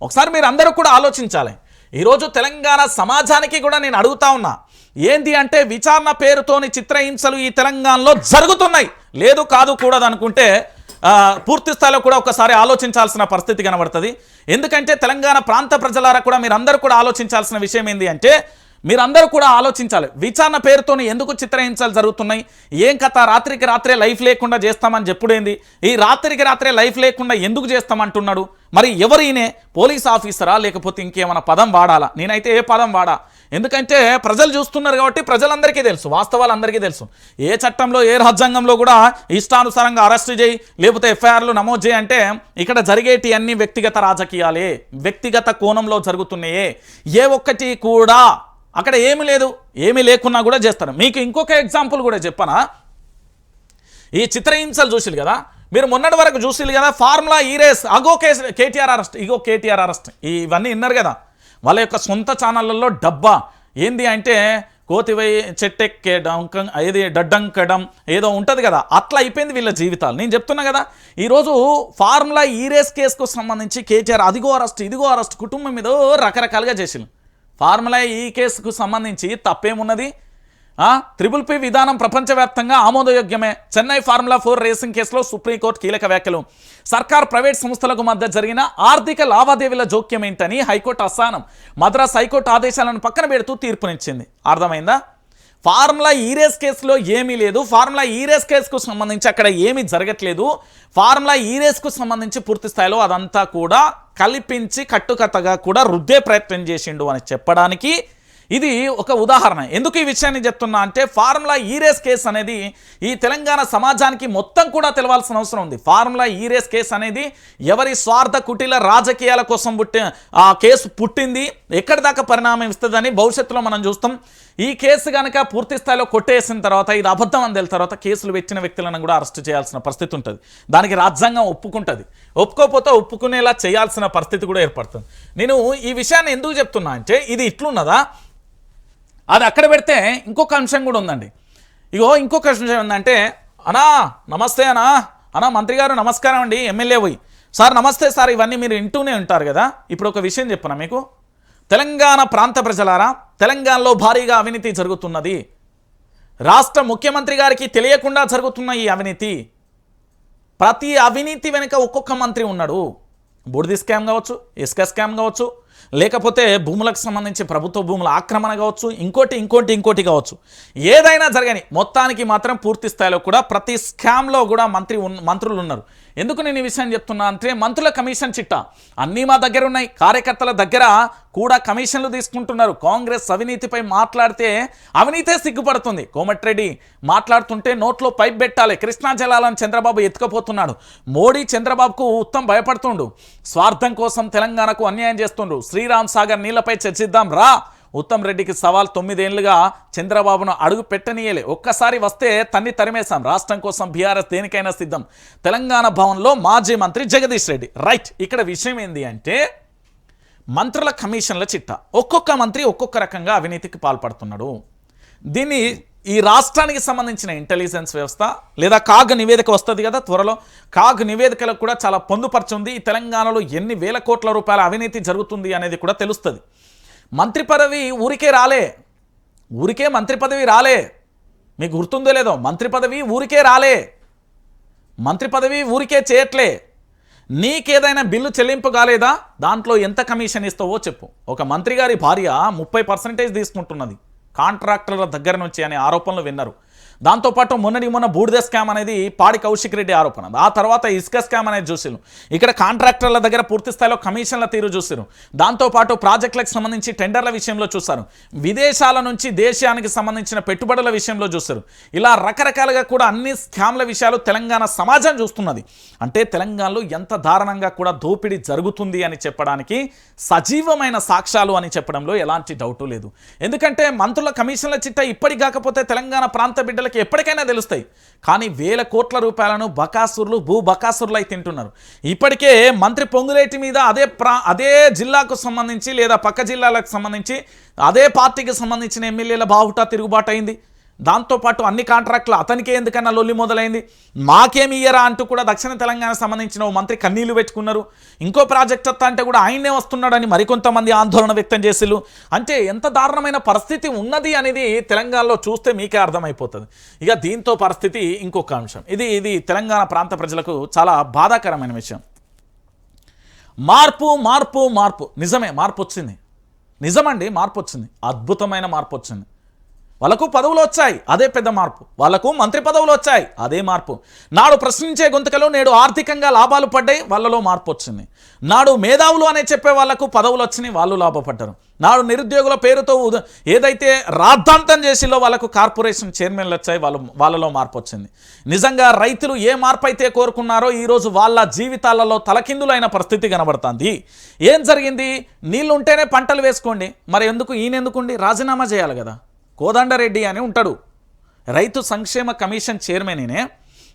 ఒకసారి మీరు అందరూ కూడా ఆలోచించాలి. ఈరోజు తెలంగాణ సమాజానికి కూడా నేను అడుగుతా ఉన్నా, ఏంది అంటే విచారణ పేరుతోని చిత్రహింసలు ఈ తెలంగాణలో జరుగుతున్నాయి. లేదు కాదు కూడదు అనుకుంటే పూర్తి స్థాయిలో కూడా ఒకసారి ఆలోచించాల్సిన పరిస్థితి కనబడుతుంది. ఎందుకంటే తెలంగాణ ప్రాంత ప్రజలారా కూడా మీరందరూ కూడా ఆలోచించాల్సిన విషయం ఏంది అంటే, మీరందరూ కూడా ఆలోచించాలి. విచారణ పేరుతోని ఎందుకు చిత్రహింసలు జరుగుతున్నాయి, ఏం కథ, రాత్రికి రాత్రే లైఫ్ లేకుండా చేస్తామని చెప్పుడేంది, ఈ రాత్రికి రాత్రే లైఫ్ లేకుండా ఎందుకు చేస్తామంటున్నాడు, మరి ఎవరు ఈయనే, పోలీస్ ఆఫీసరా లేకపోతే ఇంకేమైనా పదం వాడాలా? నేనైతే ఏ పదం వాడా, ఎందుకంటే ప్రజలు చూస్తున్నారు కాబట్టి ప్రజలందరికీ తెలుసు, వాస్తవాలు అందరికీ తెలుసు. ఏ చట్టంలో ఏ రాజ్యాంగంలో కూడా ఇష్టానుసారంగా అరెస్ట్ చేయి లేకపోతే ఎఫ్ఐఆర్లు నమోదు చేయి అంటే ఇక్కడ జరిగేటి అన్ని వ్యక్తిగత రాజకీయాలే, వ్యక్తిగత కోణంలో జరుగుతున్నాయే. ఏ ఒక్కటి కూడా అక్కడ ఏమీ లేదు, ఏమీ లేకున్నా కూడా చేస్తారు. మీకు ఇంకొక ఎగ్జాంపుల్ కూడా చెప్పనా, ఈ చిత్రహింసలు చూసిరు కదా మీరు, మొన్నటి వరకు చూసిరు కదా ఫార్ములా ఈ రేస్, అగో కేటీఆర్ అరెస్ట్, ఇగో కేటీఆర్ అరెస్ట్, ఇవన్నీ విన్నారు కదా. వాళ్ళ యొక్క సొంత ఛానళ్ళల్లో డబ్బా ఏంది అంటే కోతివై చెట్టెక్కేయడం, ఏది డడ్డంకడం ఏదో ఉంటుంది కదా, అట్లా అయిపోయింది వీళ్ళ జీవితాలు. నేను చెప్తున్నా కదా, ఈరోజు ఫార్ములా ఈ రేస్ కేసుకు సంబంధించి కేటీఆర్ అదిగో అరెస్ట్ ఇదిగో అరెస్ట్ కుటుంబం మీద రకరకాలుగా చేసిండు. ఫార్ములా ఈ కేసుకు సంబంధించి తప్పేమున్నది, ట్రిపుల్ విధానం ప్రపంచవ్యాప్తంగా ఆమోదయోగ్యమే. చెన్నై ఫార్ములా 4 రేసింగ్ కేసులో సుప్రీంకోర్టు కీలక వ్యాఖ్యలు. సర్కార్ ప్రైవేట్ సంస్థలకు మధ్య జరిగిన ఆర్థిక లావాదేవీల జోక్యం ఏంటని హైకోర్టు అసహనం. మద్రాస్ హైకోర్టు ఆదేశాలను పక్కన పెడుతూ తీర్పునిచ్చింది. అర్థమైందా? ఫార్ములా ఈ రేస్ కేసులో ఏమీ లేదు, ఫార్ములా ఈ రేస్ కేసుకు సంబంధించి అక్కడ ఏమీ జరగట్లేదు, ఫార్ములా ఈ రేస్కు సంబంధించి పూర్తి స్థాయిలో అదంతా కూడా కల్పించి కట్టుకథగా కూడా రుద్దే ప్రయత్నం చేసిండు అని చెప్పడానికి ఇది ఒక ఉదాహరణ. ఎందుకు ఈ విషయాన్ని చెప్తున్నా అంటే ఫార్ములా ఈ రేస్ కేసు అనేది ఈ తెలంగాణ సమాజానికి మొత్తం కూడా తెలవాల్సిన అవసరం ఉంది. ఫార్ములా ఈ రేస్ కేసు అనేది ఎవరి స్వార్థ కుటిల రాజకీయాల కోసం ఆ కేసు పుట్టింది, ఎక్కడి దాకా పరిణామం ఇస్తుందని భవిష్యత్తులో మనం చూస్తాం. ఈ కేసు కనుక పూర్తి స్థాయిలో కొట్టేసిన తర్వాత ఇది అబద్ధం అని తెలిసిన తర్వాత కేసులు పెట్టిన వ్యక్తులను కూడా అరెస్ట్ చేయాల్సిన పరిస్థితి ఉంటుంది. దానికి రాజ్యాంగం ఒప్పుకుంటుంది, ఒప్పుకోకపోతే ఒప్పుకునేలా చేయాల్సిన పరిస్థితి కూడా ఏర్పడుతుంది. నేను ఈ విషయాన్ని ఎందుకు చెప్తున్నా అంటే ఇది ఇట్లున్నదా, అది అక్కడ పెడితే ఇంకొక అంశం కూడా ఉందండి. ఇగో ఇంకొక అంశం ఏంటంటే, అన్నా నమస్తే అన్నా మంత్రి గారు నమస్కారం అండి, ఎమ్మెల్యే పోయి సార్ నమస్తే సార్, ఇవన్నీ మీరు వింటూనే ఉంటారు కదా. ఇప్పుడు ఒక విషయం చెప్పనా మీకు, తెలంగాణ ప్రాంత ప్రజలారా, తెలంగాణలో భారీగా అవినీతి జరుగుతున్నది. రాష్ట్ర ముఖ్యమంత్రి గారికి తెలియకుండా జరుగుతున్న ఈ అవినీతి, ప్రతి అవినీతి వెనుక ఒక్కొక్క మంత్రి ఉన్నాడు. బూడిది స్కామ్ కావచ్చు, ఇసుక స్కామ్ కావచ్చు, లేకపోతే భూములకు సంబంధించి ప్రభుత్వ భూముల ఆక్రమణ కావచ్చు, ఇంకోటి కావచ్చు, ఏదైనా జరగని మొత్తానికి మాత్రం పూర్తి స్థాయిలో కూడా ప్రతి స్కామ్లో కూడా మంత్రులు ఉన్నారు. ఎందుకు నేను ఈ విషయం చెప్తున్నా అంటే మంత్రుల కమిషన్ చిట్టా అన్నీ మా దగ్గర ఉన్నాయి, కార్యకర్తల దగ్గర కూడా కమిషన్లు తీసుకుంటున్నారు. కాంగ్రెస్ అవినీతిపై మాట్లాడితే అవినీతే సిగ్గుపడుతుంది. కోమటిరెడ్డి మాట్లాడుతుంటే నోట్లో పైప్ పెట్టాలి. కృష్ణా జలాలను చంద్రబాబు ఎత్తుకపోతున్నాడు. మోడీ చంద్రబాబుకు ఉత్తమ్ భయపడుతుండు. స్వార్థం కోసం తెలంగాణకు అన్యాయం చేస్తుండు. శ్రీరామ్ సాగర్ నీళ్లపై చర్చిద్దాం రా, ఉత్తమ్ రెడ్డికి సవాల్. 9 ఏళ్లుగా చంద్రబాబును అడుగు పెట్టనీయలే, ఒక్కసారి వస్తే తరిమేశాం. రాష్ట్రం కోసం బీఆర్ఎస్ దేనికైనా సిద్ధం. తెలంగాణ భవన్లో మాజీ మంత్రి జగదీష్ రెడ్డి. రైట్, ఇక్కడ విషయం ఏంది అంటే మంత్రుల కమిషన్ల చిట్టా, ఒక్కొక్క మంత్రి ఒక్కొక్క రకంగా అవినీతికి పాల్పడుతున్నాడు. దీన్ని ఈ రాష్ట్రానికి సంబంధించిన ఇంటెలిజెన్స్ వ్యవస్థ లేదా కాగ్ నివేదిక వస్తుంది కదా త్వరలో, కాగ్ నివేదికలకు కూడా చాలా పొందుపరుచుంది. ఈ తెలంగాణలో ఎన్ని వేల కోట్ల రూపాయల అవినీతి జరుగుతుంది అనేది కూడా తెలుస్తుంది. మంత్రి పదవి ఊరికే మంత్రి పదవి రాలే, మీకు గుర్తుందో లేదో, మంత్రి పదవి ఊరికే రాలే, మంత్రి పదవి ఊరికే చేయట్లే. నీకేదైనా బిల్లు చెల్లింపు కాలేదా, దాంట్లో ఎంత కమిషన్ ఇస్తావో చెప్పు. ఒక మంత్రి గారి భార్య 30% తీసుకుంటున్నది కాంట్రాక్టర్ల దగ్గర నుంచి అనే ఆరోపణలు విన్నారు. దాంతోపాటు మొన్న బూడిద స్కామ్ అనేది పాడి కౌశిక్ రెడ్డి ఆరోపణ, ఆ తర్వాత ఇసుక స్కామ్ అనేది చూసిరు. ఇక్కడ కాంట్రాక్టర్ల దగ్గర పూర్తి స్థాయిలో కమిషన్ల తీరు చూసిరు. దాంతోపాటు ప్రాజెక్టులకు సంబంధించి టెండర్ల విషయంలో చూశారు. విదేశాల నుంచి దేశానికి సంబంధించిన పెట్టుబడుల విషయంలో చూశారు. ఇలా రకరకాలుగా కూడా అన్ని స్కామ్ల విషయాలు తెలంగాణ సమాజం చూస్తున్నది. అంటే తెలంగాణలో ఎంత దారుణంగా కూడా దోపిడీ జరుగుతుంది అని చెప్పడానికి సజీవమైన సాక్ష్యాలు అని చెప్పడంలో ఎలాంటి డౌటు లేదు. ఎందుకంటే మంత్రుల కమిషన్ల చిట్టా ఇప్పటికి కాకపోతే తెలంగాణ ప్రాంత బిడ్డలకి ఎప్పటికైనా తెలుస్తాయి. కానీ వేల కోట్ల రూపాయలను బకాసురులు భూ బకాసురులు అయి తింటున్నారు. ఇప్పటికే మంత్రి పొంగులేటి మీద అదే జిల్లాకు సంబంధించి లేదా పక్క జిల్లాలకు సంబంధించి అదే పార్టీకి సంబంధించిన ఎమ్మెల్యేల బావుటా తిరుగుబాటు అయింది. దాంతోపాటు అన్ని కాంట్రాక్టులు అతనికే ఎందుకన్నా లొల్లి మొదలైంది. మాకేమి ఇయ్యరా అంటూ కూడా దక్షిణ తెలంగాణ సంబంధించిన ఓ మంత్రి కన్నీళ్లు పెట్టుకున్నారు. ఇంకో ప్రాజెక్ట్ వస్తా అంటే కూడా ఆయనే వస్తున్నాడని మరికొంతమంది ఆందోళన వ్యక్తం చేసిళ్ళు. అంటే ఎంత దారుణమైన పరిస్థితి ఉన్నది అనేది తెలంగాణలో చూస్తే మీకే అర్థమైపోతుంది. ఇక దీంతో పరిస్థితి ఇంకొక అంశం, ఇది తెలంగాణ ప్రాంత ప్రజలకు చాలా బాధాకరమైన విషయం. మార్పు నిజమే, మార్పు వచ్చింది. నిజమండి, మార్పు వచ్చింది, అద్భుతమైన మార్పు వచ్చింది. వాళ్ళకు పదవులు వచ్చాయి, అదే పెద్ద మార్పు. వాళ్ళకు మంత్రి పదవులు వచ్చాయి, అదే మార్పు. నాడు ప్రశ్నించే గొంతుకలో నేడు ఆర్థికంగా లాభాలు పడ్డాయి, వాళ్ళలో మార్పు వచ్చింది. నాడు మేధావులు అనే చెప్పే వాళ్లకు పదవులు వచ్చినాయి, వాళ్ళు లాభపడ్డారు. నాడు నిరుద్యోగుల పేరుతో ఏదైతే రాద్ధాంతం చేసిలో వాళ్ళకు కార్పొరేషన్ చైర్మన్లు వచ్చాయి, వాళ్ళలో మార్పు వచ్చింది. నిజంగా రైతులు ఏ మార్పు అయితే కోరుకున్నారో ఈరోజు వాళ్ళ జీవితాలలో తలకిందులైన పరిస్థితి కనబడుతుంది. ఏం జరిగింది? నీళ్ళు ఉంటేనే పంటలు వేసుకోండి, మరి ఎందుకు ఈయనెందుకుండి? రాజీనామా చేయాలి కదా. కోదండరెడ్డి అని ఉంటాడు, రైతు సంక్షేమ కమిషన్ చైర్మన్నే.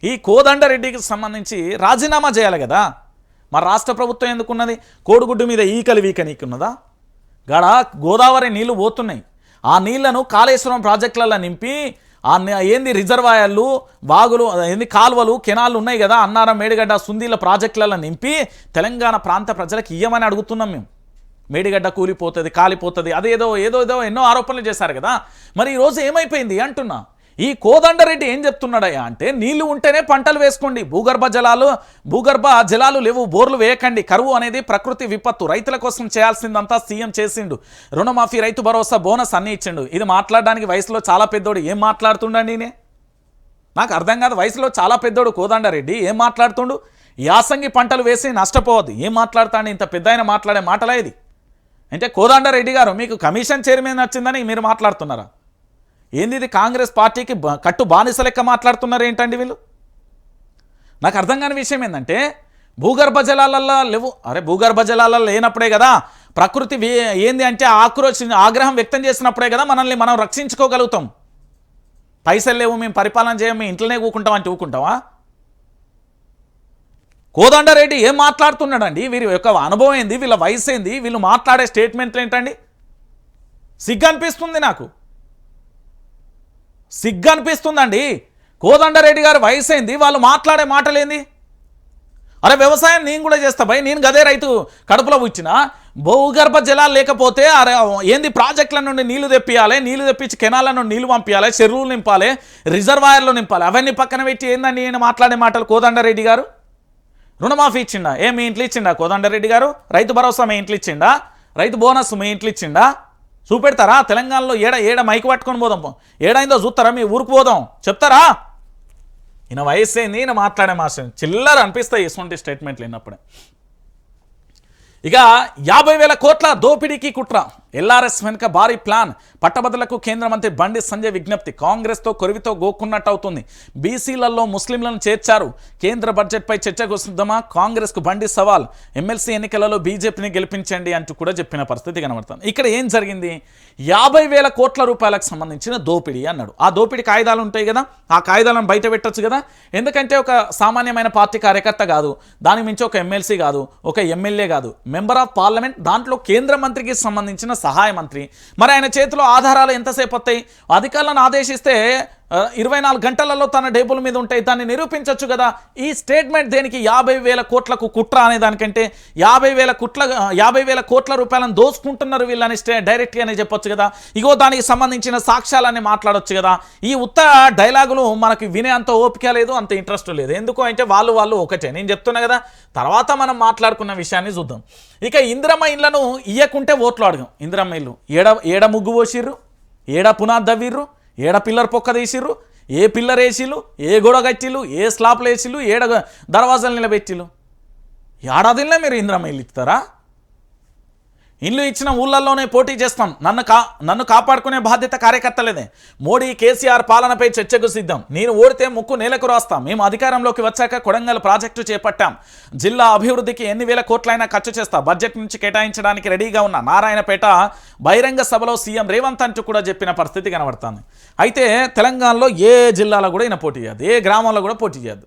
ఈ కోదండరెడ్డికి సంబంధించి రాజీనామా చేయాలి కదా. మరి రాష్ట్ర ప్రభుత్వం ఎందుకున్నది? కోడిగుడ్డు మీద ఈకలు వీకనీకున్నదా? గడ గోదావరి నీళ్లు పోతున్నాయి, ఆ నీళ్లను కాళేశ్వరం ప్రాజెక్టులలో నింపి ఏంది రిజర్వాయర్లు, వాగులు, ఏంది కాలువలు, కెనాళ్ళు ఉన్నాయి కదా, అన్నారం, మేడిగడ్డ, సుందీల ప్రాజెక్టులలో నింపి తెలంగాణ ప్రాంత ప్రజలకు ఇయ్యమని అడుగుతున్నాం మేము. మేడిగడ్డ కూలిపోతుంది, కాలిపోతుంది, అదేదో ఎన్నో ఆరోపణలు చేశారు కదా. మరి ఈరోజు ఏమైపోయింది అంటున్నా. ఈ కోదండరెడ్డి ఏం చెప్తున్నాడయ్యా అంటే, నీళ్లు ఉంటేనే పంటలు వేసుకోండి, భూగర్భ జలాలు లేవు, బోర్లు వేయకండి, కరువు అనేది ప్రకృతి విపత్తు, రైతుల కోసం చేయాల్సిందంతా సీఎం చేసిండు, రుణమాఫీ, రైతు భరోసా, బోనస్ అన్నీ ఇచ్చిండు. ఇది మాట్లాడడానికి వయసులో చాలా పెద్దోడు, ఏం మాట్లాడుతుండండి నేనే? నాకు అర్థం కాదు. వయసులో చాలా పెద్దోడు కోదండరెడ్డి ఏం మాట్లాడుతుండు? యాసంగి పంటలు వేసి నష్టపోవద్దు, ఏం మాట్లాడుతాండి? ఇంత పెద్ద ఆయన మాట్లాడే మాటలా ఇది? అంటే కోదండరెడ్డి గారు మీకు కమిషన్ చైర్మన్ వచ్చిందని మీరు మాట్లాడుతున్నారా? ఏంది ఇది? కాంగ్రెస్ పార్టీకి కట్టు బానిస లెక్క మాట్లాడుతున్నారు ఏంటండి వీళ్ళు? నాకు అర్థం కాని విషయం ఏంటంటే, భూగర్భ జలాలలో లేవు. అరే భూగర్భ జలాలలో లేనప్పుడే కదా ప్రకృతి ఏంది అంటే ఆగ్రహం వ్యక్తం చేసినప్పుడే కదా మనల్ని మనం రక్షించుకోగలుగుతాం. పైసలు లేవు, మేము పరిపాలన చేయము, ఇంట్లోనే ఊకుంటాం అంటే ఊకుంటావా? కోదండరెడ్డి ఏం మాట్లాడుతున్నాడండి? వీరి యొక్క అనుభవం ఏంది? వీళ్ళ వయసు ఏంది? వీళ్ళు మాట్లాడే స్టేట్మెంట్లు ఏంటండి? సిగ్గు అనిపిస్తుంది నాకు, సిగ్గు అనిపిస్తుందండి. కోదండరెడ్డి గారు వయసు ఏంది? వాళ్ళు మాట్లాడే మాటలు ఏంది? అరే వ్యవసాయం నేను కూడా చేస్తా భయ్, నేను గదే రైతు కడుపులో పుచ్చిన. భూగర్భ జలాలు లేకపోతే అరే ఏంది ప్రాజెక్టుల నుండి నీళ్లు తెప్పియాలి, నీళ్లు తెప్పించి కెనాల నుండి నీళ్లు పంపించాలి, చెరువులు నింపాలి, రిజర్వాయర్లు నింపాలి, అవన్నీ పక్కన పెట్టి ఏందని నేను మాట్లాడే మాటలు కోదండరెడ్డి గారు? రుణమాఫీ ఇచ్చిండా? మీ ఇంట్లో ఇచ్చిండా కోదండరెడ్డి గారు? రైతు భరోసా మీ ఇంట్లో ఇచ్చిండా? రైతు బోనస్ మీ ఇంట్లో ఇచ్చిండా? చూపెడతారా? తెలంగాణలో ఏడ మైకు పట్టుకొని పోదాం, ఏడైందో చూస్తారా? మీ ఊరికి పోదాం చెప్తారా? ఈయన వయసు ఏంది, ఈయన మాట్లాడే మాసం చిల్లర అనిపిస్తాయి ఇటువంటి స్టేట్మెంట్లు విన్నప్పుడే. ఇక 50,000 కోట్ల దోపిడీకి కుట్ర, ఎల్ఆర్ఎస్ వెనుక భారీ ప్లాన్, పట్టభద్రులకు కేంద్ర మంత్రి బండి సంజయ్ విజ్ఞప్తి, కాంగ్రెస్తో కొరివితో గోక్కున్నట్టు అవుతుంది, బీసీలలో ముస్లింలను చేర్చారు, కేంద్ర బడ్జెట్పై చర్చకు సిద్ధమా, కాంగ్రెస్కు బండి సవాల్, ఎమ్మెల్సీ ఎన్నికలలో బీజేపీని గెలిపించండి అంటూ కూడా చెప్పిన పరిస్థితి కనబడుతుంది. ఇక్కడ ఏం జరిగింది? 50,000 కోట్ల రూపాయలకు సంబంధించిన దోపిడీ అన్నాడు. ఆ దోపిడీ కాగితాలు ఉంటాయి కదా, ఆ కాగితాలను బయట పెట్టచ్చు కదా. ఎందుకంటే ఒక సామాన్యమైన పార్టీ కార్యకర్త కాదు, దాని మించి ఒక ఎమ్మెల్సీ కాదు, ఒక ఎమ్మెల్యే కాదు, మెంబర్ ఆఫ్ పార్లమెంట్, దాంట్లో కేంద్ర మంత్రికి సంబంధించిన సహాయ మంత్రి. మరి ఆయన చేతిలో ఆధారాలు ఎంతసేపు వస్తాయి? అధికారులను ఆదేశిస్తే 24 గంటలలో తన టేబుల్ మీద ఉంటాయి, దాన్ని నిరూపించవచ్చు కదా. ఈ స్టేట్మెంట్ దేనికి? 50,000 కోట్లకు కుట్ర అనే దానికంటే 50,000 కోట్ల రూపాయలను దోసుకుంటున్నారు వీళ్ళని డైరెక్ట్గానే చెప్పొచ్చు కదా. ఇగో దానికి సంబంధించిన సాక్ష్యాలన్నీ మాట్లాడొచ్చు కదా. ఈ ఉత్త డైలాగులు మనకి వినే అంత ఓపిక లేదు, అంత ఇంట్రెస్ట్ లేదు. ఎందుకు అంటే వాళ్ళు ఒకటే, నేను చెప్తున్నా కదా. తర్వాత మనం మాట్లాడుకున్న విషయాన్ని చూద్దాం. ఇక ఇందిరమ్మ ఇళ్లను ఇయ్యకుంటే ఓట్లు అడగం. ఇందిరమ్మ ఇల్లు ఏడ ముగ్గు పోసిర్రు, ఏడ పునాది దవ్విర్రు, ఏడ పిల్లర్ పొక్క తీసిర్రు, ఏ పిల్లర్ వేసిళ్ళు, ఏ గోడ కట్టిళ్ళు, ఏ స్లాప్లు వేసిళ్ళు, ఏడ దర్వాజాలు నిలబెట్టిళ్ళు. ఏడాదిలో మీరు ఇందిరమ్మ ఇల్లు ఇస్తారా? ఇల్లు ఇచ్చిన ఊళ్ళల్లోనే పోటీ చేస్తాం, నన్ను కాపాడుకునే బాధ్యత కార్యకర్తలేదే. మోడీ కేసీఆర్ పాలనపై చర్చకు సిద్ధం, నేను ఓడితే ముక్కు నేలకు రాస్తాం, మేము అధికారంలోకి వచ్చాక కొడంగల్ ప్రాజెక్టు చేపట్టాం, జిల్లా అభివృద్ధికి ఎన్ని వేల కోట్లైనా ఖర్చు చేస్తా, బడ్జెట్ నుంచి కేటాయించడానికి రెడీగా ఉన్న నారాయణపేట బహిరంగ సభలో సీఎం రేవంత్ అంటూ కూడా చెప్పిన పరిస్థితి కనబడుతుంది. అయితే తెలంగాణలో ఏ జిల్లాలో కూడా ఈయన పోటీ చేయదు, ఏ గ్రామంలో కూడా పోటీ చేయదు.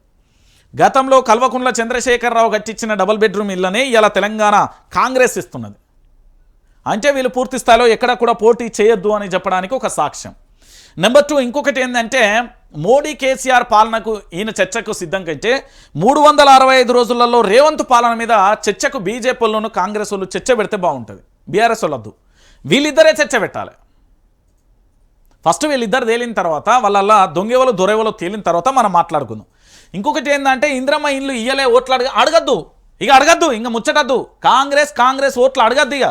గతంలో కల్వకుంట్ల చంద్రశేఖరరావు కట్టించిన డబుల్ బెడ్రూమ్ ఇళ్లనే ఇలా తెలంగాణ కాంగ్రెస్ ఇస్తున్నది. అంటే వీళ్ళు పూర్తి స్థాయిలో ఎక్కడ కూడా పోటీ చేయొద్దు అని చెప్పడానికి ఒక సాక్ష్యం. నెంబర్ 2, ఇంకొకటి ఏంటంటే మోడీ కేసీఆర్ పాలనకు ఈయన చర్చకు సిద్ధం కంటే 365 రోజులలో రేవంత్ పాలన మీద చర్చకు బీజేపీ వాళ్ళను కాంగ్రెస్ వాళ్ళు చర్చ పెడితే బాగుంటుంది. బీఆర్ఎస్ వాళ్ళొద్దు, వీళ్ళిద్దరే చర్చ పెట్టాలి. ఫస్ట్ వీళ్ళిద్దరు తేలిన తర్వాత, వాళ్ళ దొంగెవలు దొరెవలు తేలిన తర్వాత మనం మాట్లాడుకుందాం. ఇంకొకటి ఏంటంటే ఇందిరమ్మ ఇల్లు ఇయ్యలే, ఓట్లు అడగద్దు, ఇక ముచ్చటద్దు. కాంగ్రెస్ ఓట్లు అడగద్దు. ఇక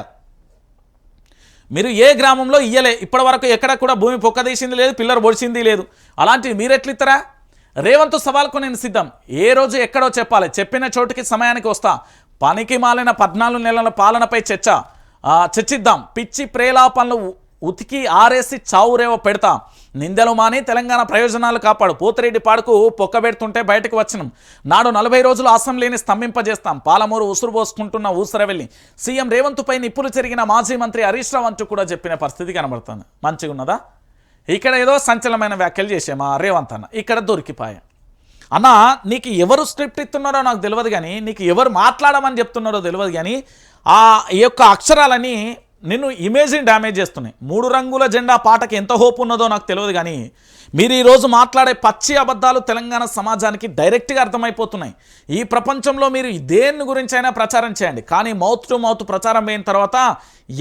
మీరు ఏ గ్రామంలో ఇయ్యలే, ఇప్పటి వరకు ఎక్కడ కూడా భూమి పొక్కదీసింది లేదు, పిల్లర్ పొడిచింది లేదు. అలాంటివి మీరెట్లిస్తారా? రేవంత్ సవాల్కు నేను సిద్ధం. ఏ రోజు ఎక్కడో చెప్పాలి, చెప్పిన చోటుకి సమయానికి వస్తా. పనికి మాలిన 14 నెలల పాలనపై చర్చిద్దాం. పిచ్చి ప్రేలాపనలు ఉతికి ఆరేసి చావురేవ పెడతా. నిందలు మాని తెలంగాణ ప్రయోజనాలు కాపాడు. పోతిరెడ్డి పాడుకు పొక్కబెడుతుంటే బయటకు వచ్చినాం. నాడు 40 రోజులు అసెంబ్లీని స్తంభింపజేస్తాం. పాలమూరు ఉసురు పోసుకుంటున్న ఊసరవెల్లి. సీఎం రేవంత్పై నిప్పులు చెరిగిన మాజీ మంత్రి హరీష్ రావు అంటూ కూడా చెప్పిన పరిస్థితి కనబడుతుంది. మంచిగా ఉన్నదా? ఇక్కడ ఏదో సంచలనమైన వ్యాఖ్యలు చేసే మా రేవంత్ అన్న ఇక్కడ దొరికిపాయా. అన్న, నీకు ఎవరు స్క్రిప్ట్ ఇస్తున్నారో నాకు తెలియదు, కానీ నీకు ఎవరు మాట్లాడమని చెప్తున్నారో తెలియదు, కానీ ఆ యొక్క అక్షరాలని నిన్ను ఇమేజ్ని డ్యామేజ్ చేస్తున్నాయి. 3 రంగుల జెండా పాటకి ఎంత హోప్ ఉన్నదో నాకు తెలియదు, కానీ మీరు ఈరోజు మాట్లాడే పచ్చి అబద్ధాలు తెలంగాణ సమాజానికి డైరెక్ట్గా అర్థమైపోతున్నాయి. ఈ ప్రపంచంలో మీరు దేని గురించి అయినా ప్రచారం చేయండి, కానీ మౌత్ టు మౌత్ ప్రచారం అయిన తర్వాత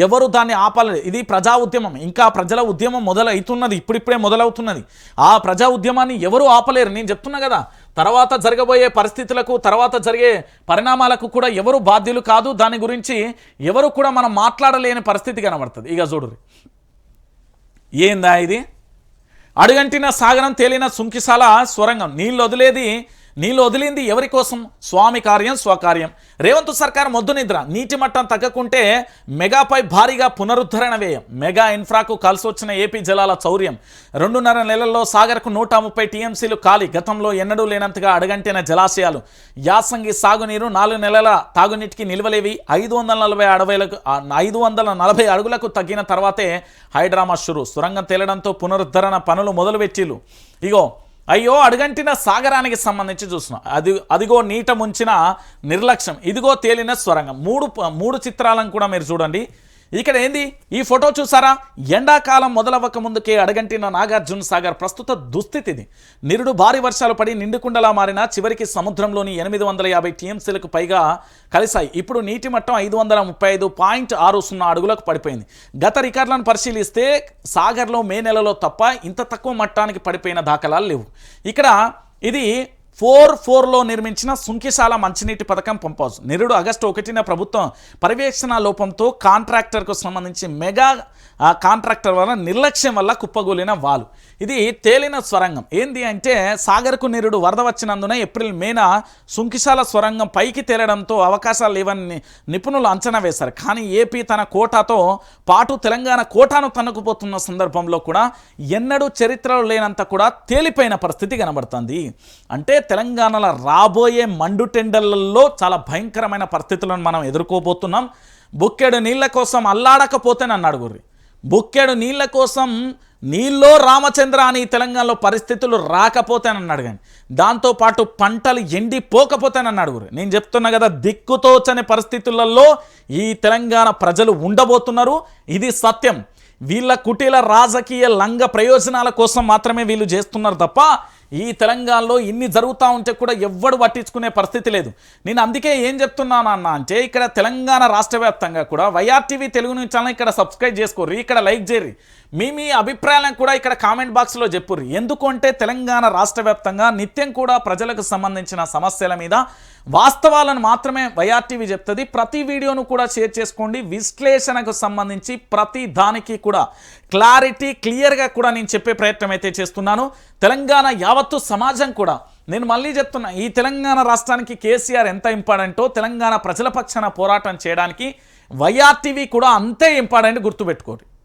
ఎవరు దాన్ని ఆపలేదు. ఇది ప్రజా ఉద్యమం, ఇంకా ప్రజల ఉద్యమం మొదలవుతున్నది, ఇప్పుడిప్పుడే మొదలవుతున్నది. ఆ ప్రజా ఉద్యమాన్ని ఎవరు ఆపలేరు. నేను చెప్తున్నా కదా, తర్వాత జరగబోయే పరిస్థితులకు, తర్వాత జరిగే పరిణామాలకు కూడా ఎవరు బాధ్యులు కాదు. దాని గురించి ఎవరు కూడా మనం మాట్లాడలేని పరిస్థితి కనబడుతుంది. ఇక చూడు, ఏందా ఇది? అడుగంటిన సాగరం, తేలిన సుంకిసాల స్వరంగం. నీళ్ళు వదిలింది ఎవరి కోసం? స్వామి కార్యం స్వకార్యం. రేవంత్ సర్కార్ మొద్దు నిద్ర. నీటి మట్టం తగ్గకుంటే మెగాపై భారీగా పునరుద్ధరణ వ్యయం. మెగా ఇన్ఫ్రాకు కలిసి వచ్చిన ఏపీ జలాల చౌర్యం. 2.5 నెలల్లో సాగర్కు 130 టీఎంసీలు ఖాళీ. గతంలో ఎన్నడూ లేనంతగా అడుగంటిన జలాశయాలు. యాసంగి సాగునీరు 4 నెలల తాగునీటికి నిల్వలేవి. 540 అడుగులకు తగ్గిన తర్వాతే హైడ్రామా షురు. సొరంగం తేలడంతో పునరుద్ధరణ పనులు మొదలుపెట్టిలు. ఇగో అయ్యో, అడుగంటిన సాగరానికి సంబంధించి చూస్తున్నాం. అదిగో నీట ముంచిన నిర్లక్ష్యం, ఇదిగో తేలిన స్వరంగం. మూడు చిత్రాలను కూడా మీరు చూడండి. ఇక్కడ ఏంది ఈ ఫోటో చూసారా? ఎండాకాలం మొదలవ్వక ముందుకే అడగంటిన నాగార్జున సాగర్ ప్రస్తుత దుస్థితి ఇది. నిరుడు భారీ వర్షాలు పడి నిండుకుండలా మారిన చివరికి సముద్రంలోని 850 టీఎంసీలకు పైగా కలిశాయి. ఇప్పుడు నీటి మట్టం 535.60 అడుగులకు పడిపోయింది. గత రికార్డులను పరిశీలిస్తే సాగర్లో మే నెలలో తప్ప ఇంత తక్కువ మట్టానికి పడిపోయిన దాఖలాలు లేవు. ఇక్కడ ఇది 4-4లో నిర్మించిన సుంకిశాల మంచినీటి పథకం పంపౌజ్. నిరుడు ఆగస్టు 1న ప్రభుత్వం పర్యవేక్షణ లోపంతో కాంట్రాక్టర్కు సంబంధించి మెగా కాంట్రాక్టర్ వల్ల నిర్లక్ష్యం వల్ల కుప్పగూలిన వాలు. ఇది తేలిన స్వరంగం. ఏంది అంటే సాగర్కు నిరుడు వరద వచ్చినందున ఏప్రిల్ మేన సుంకిశాల స్వరంగం పైకి తేలడంతో అవకాశాలు లేవని నిపుణులు అంచనా వేశారు. కానీ ఏపీ తన కోటాతో పాటు తెలంగాణ కోటాను తన్నుకుపోతున్న సందర్భంలో కూడా ఎన్నడూ చరిత్రలో లేనంత కూడా తేలిపోయిన పరిస్థితి కనబడుతుంది. అంటే తెలంగాణలో రాబోయే మండు టెండర్లలో చాలా భయంకరమైన పరిస్థితులను మనం ఎదుర్కోబోతున్నాం. బుక్కెడు నీళ్ల కోసం అల్లాడకపోతేనన్నాడు గుర్రి. బుక్కెడు నీళ్ల కోసం నీళ్ళో రామచంద్ర అని తెలంగాణలో పరిస్థితులు రాకపోతేనన్నాడు, కానీ దాంతోపాటు పంటలు ఎండిపోకపోతేనన్నాడు గురి. నేను చెప్తున్నా కదా, దిక్కుతోచని పరిస్థితులలో ఈ తెలంగాణ ప్రజలు ఉండబోతున్నారు. ఇది సత్యం. వీళ్ళ కుటీల రాజకీయ లంగ ప్రయోజనాల కోసం మాత్రమే వీళ్ళు చేస్తున్నారు తప్ప ఈ తెలంగాణలో ఇన్ని జరుగుతూ ఉంటే కూడా ఎవ్వడు పట్టించుకునే పరిస్థితి లేదు. నేను అందుకే ఏం చెప్తున్నాను అన్న అంటే, ఇక్కడ తెలంగాణ రాష్ట్ర వ్యాప్తంగా కూడా వైఆర్టీవీ తెలుగు న్యూస్ ఛానల్ ఇక్కడ సబ్స్క్రైబ్ చేసుకోర్రి, ఇక్కడ లైక్ చేయర్రి, మీ అభిప్రాయాలను కూడా ఇక్కడ కామెంట్ బాక్స్లో చెప్పుర్రి. ఎందుకంటే తెలంగాణ రాష్ట్ర వ్యాప్తంగా నిత్యం కూడా ప్రజలకు సంబంధించిన సమస్యల మీద వాస్తవాలను మాత్రమే వైఆర్టీవీ చెప్తుంది. ప్రతి వీడియోను కూడా షేర్ చేసుకోండి. విశ్లేషణకు సంబంధించి ప్రతి దానికి కూడా క్లారిటీ క్లియర్గా కూడా నేను చెప్పే ప్రయత్నం అయితే చేస్తున్నాను. తెలంగాణ యావత్తు సమాజం కూడా నేను మళ్ళీ చెప్తున్నా, ఈ తెలంగాణ రాష్ట్రానికి కేసీఆర్ ఎంత ఇంపార్టెంటో తెలంగాణ ప్రజల పక్షాన పోరాటం చేయడానికి వైఆర్టీవీ కూడా అంతే ఇంపార్టెంట్, గుర్తుపెట్టుకోండి.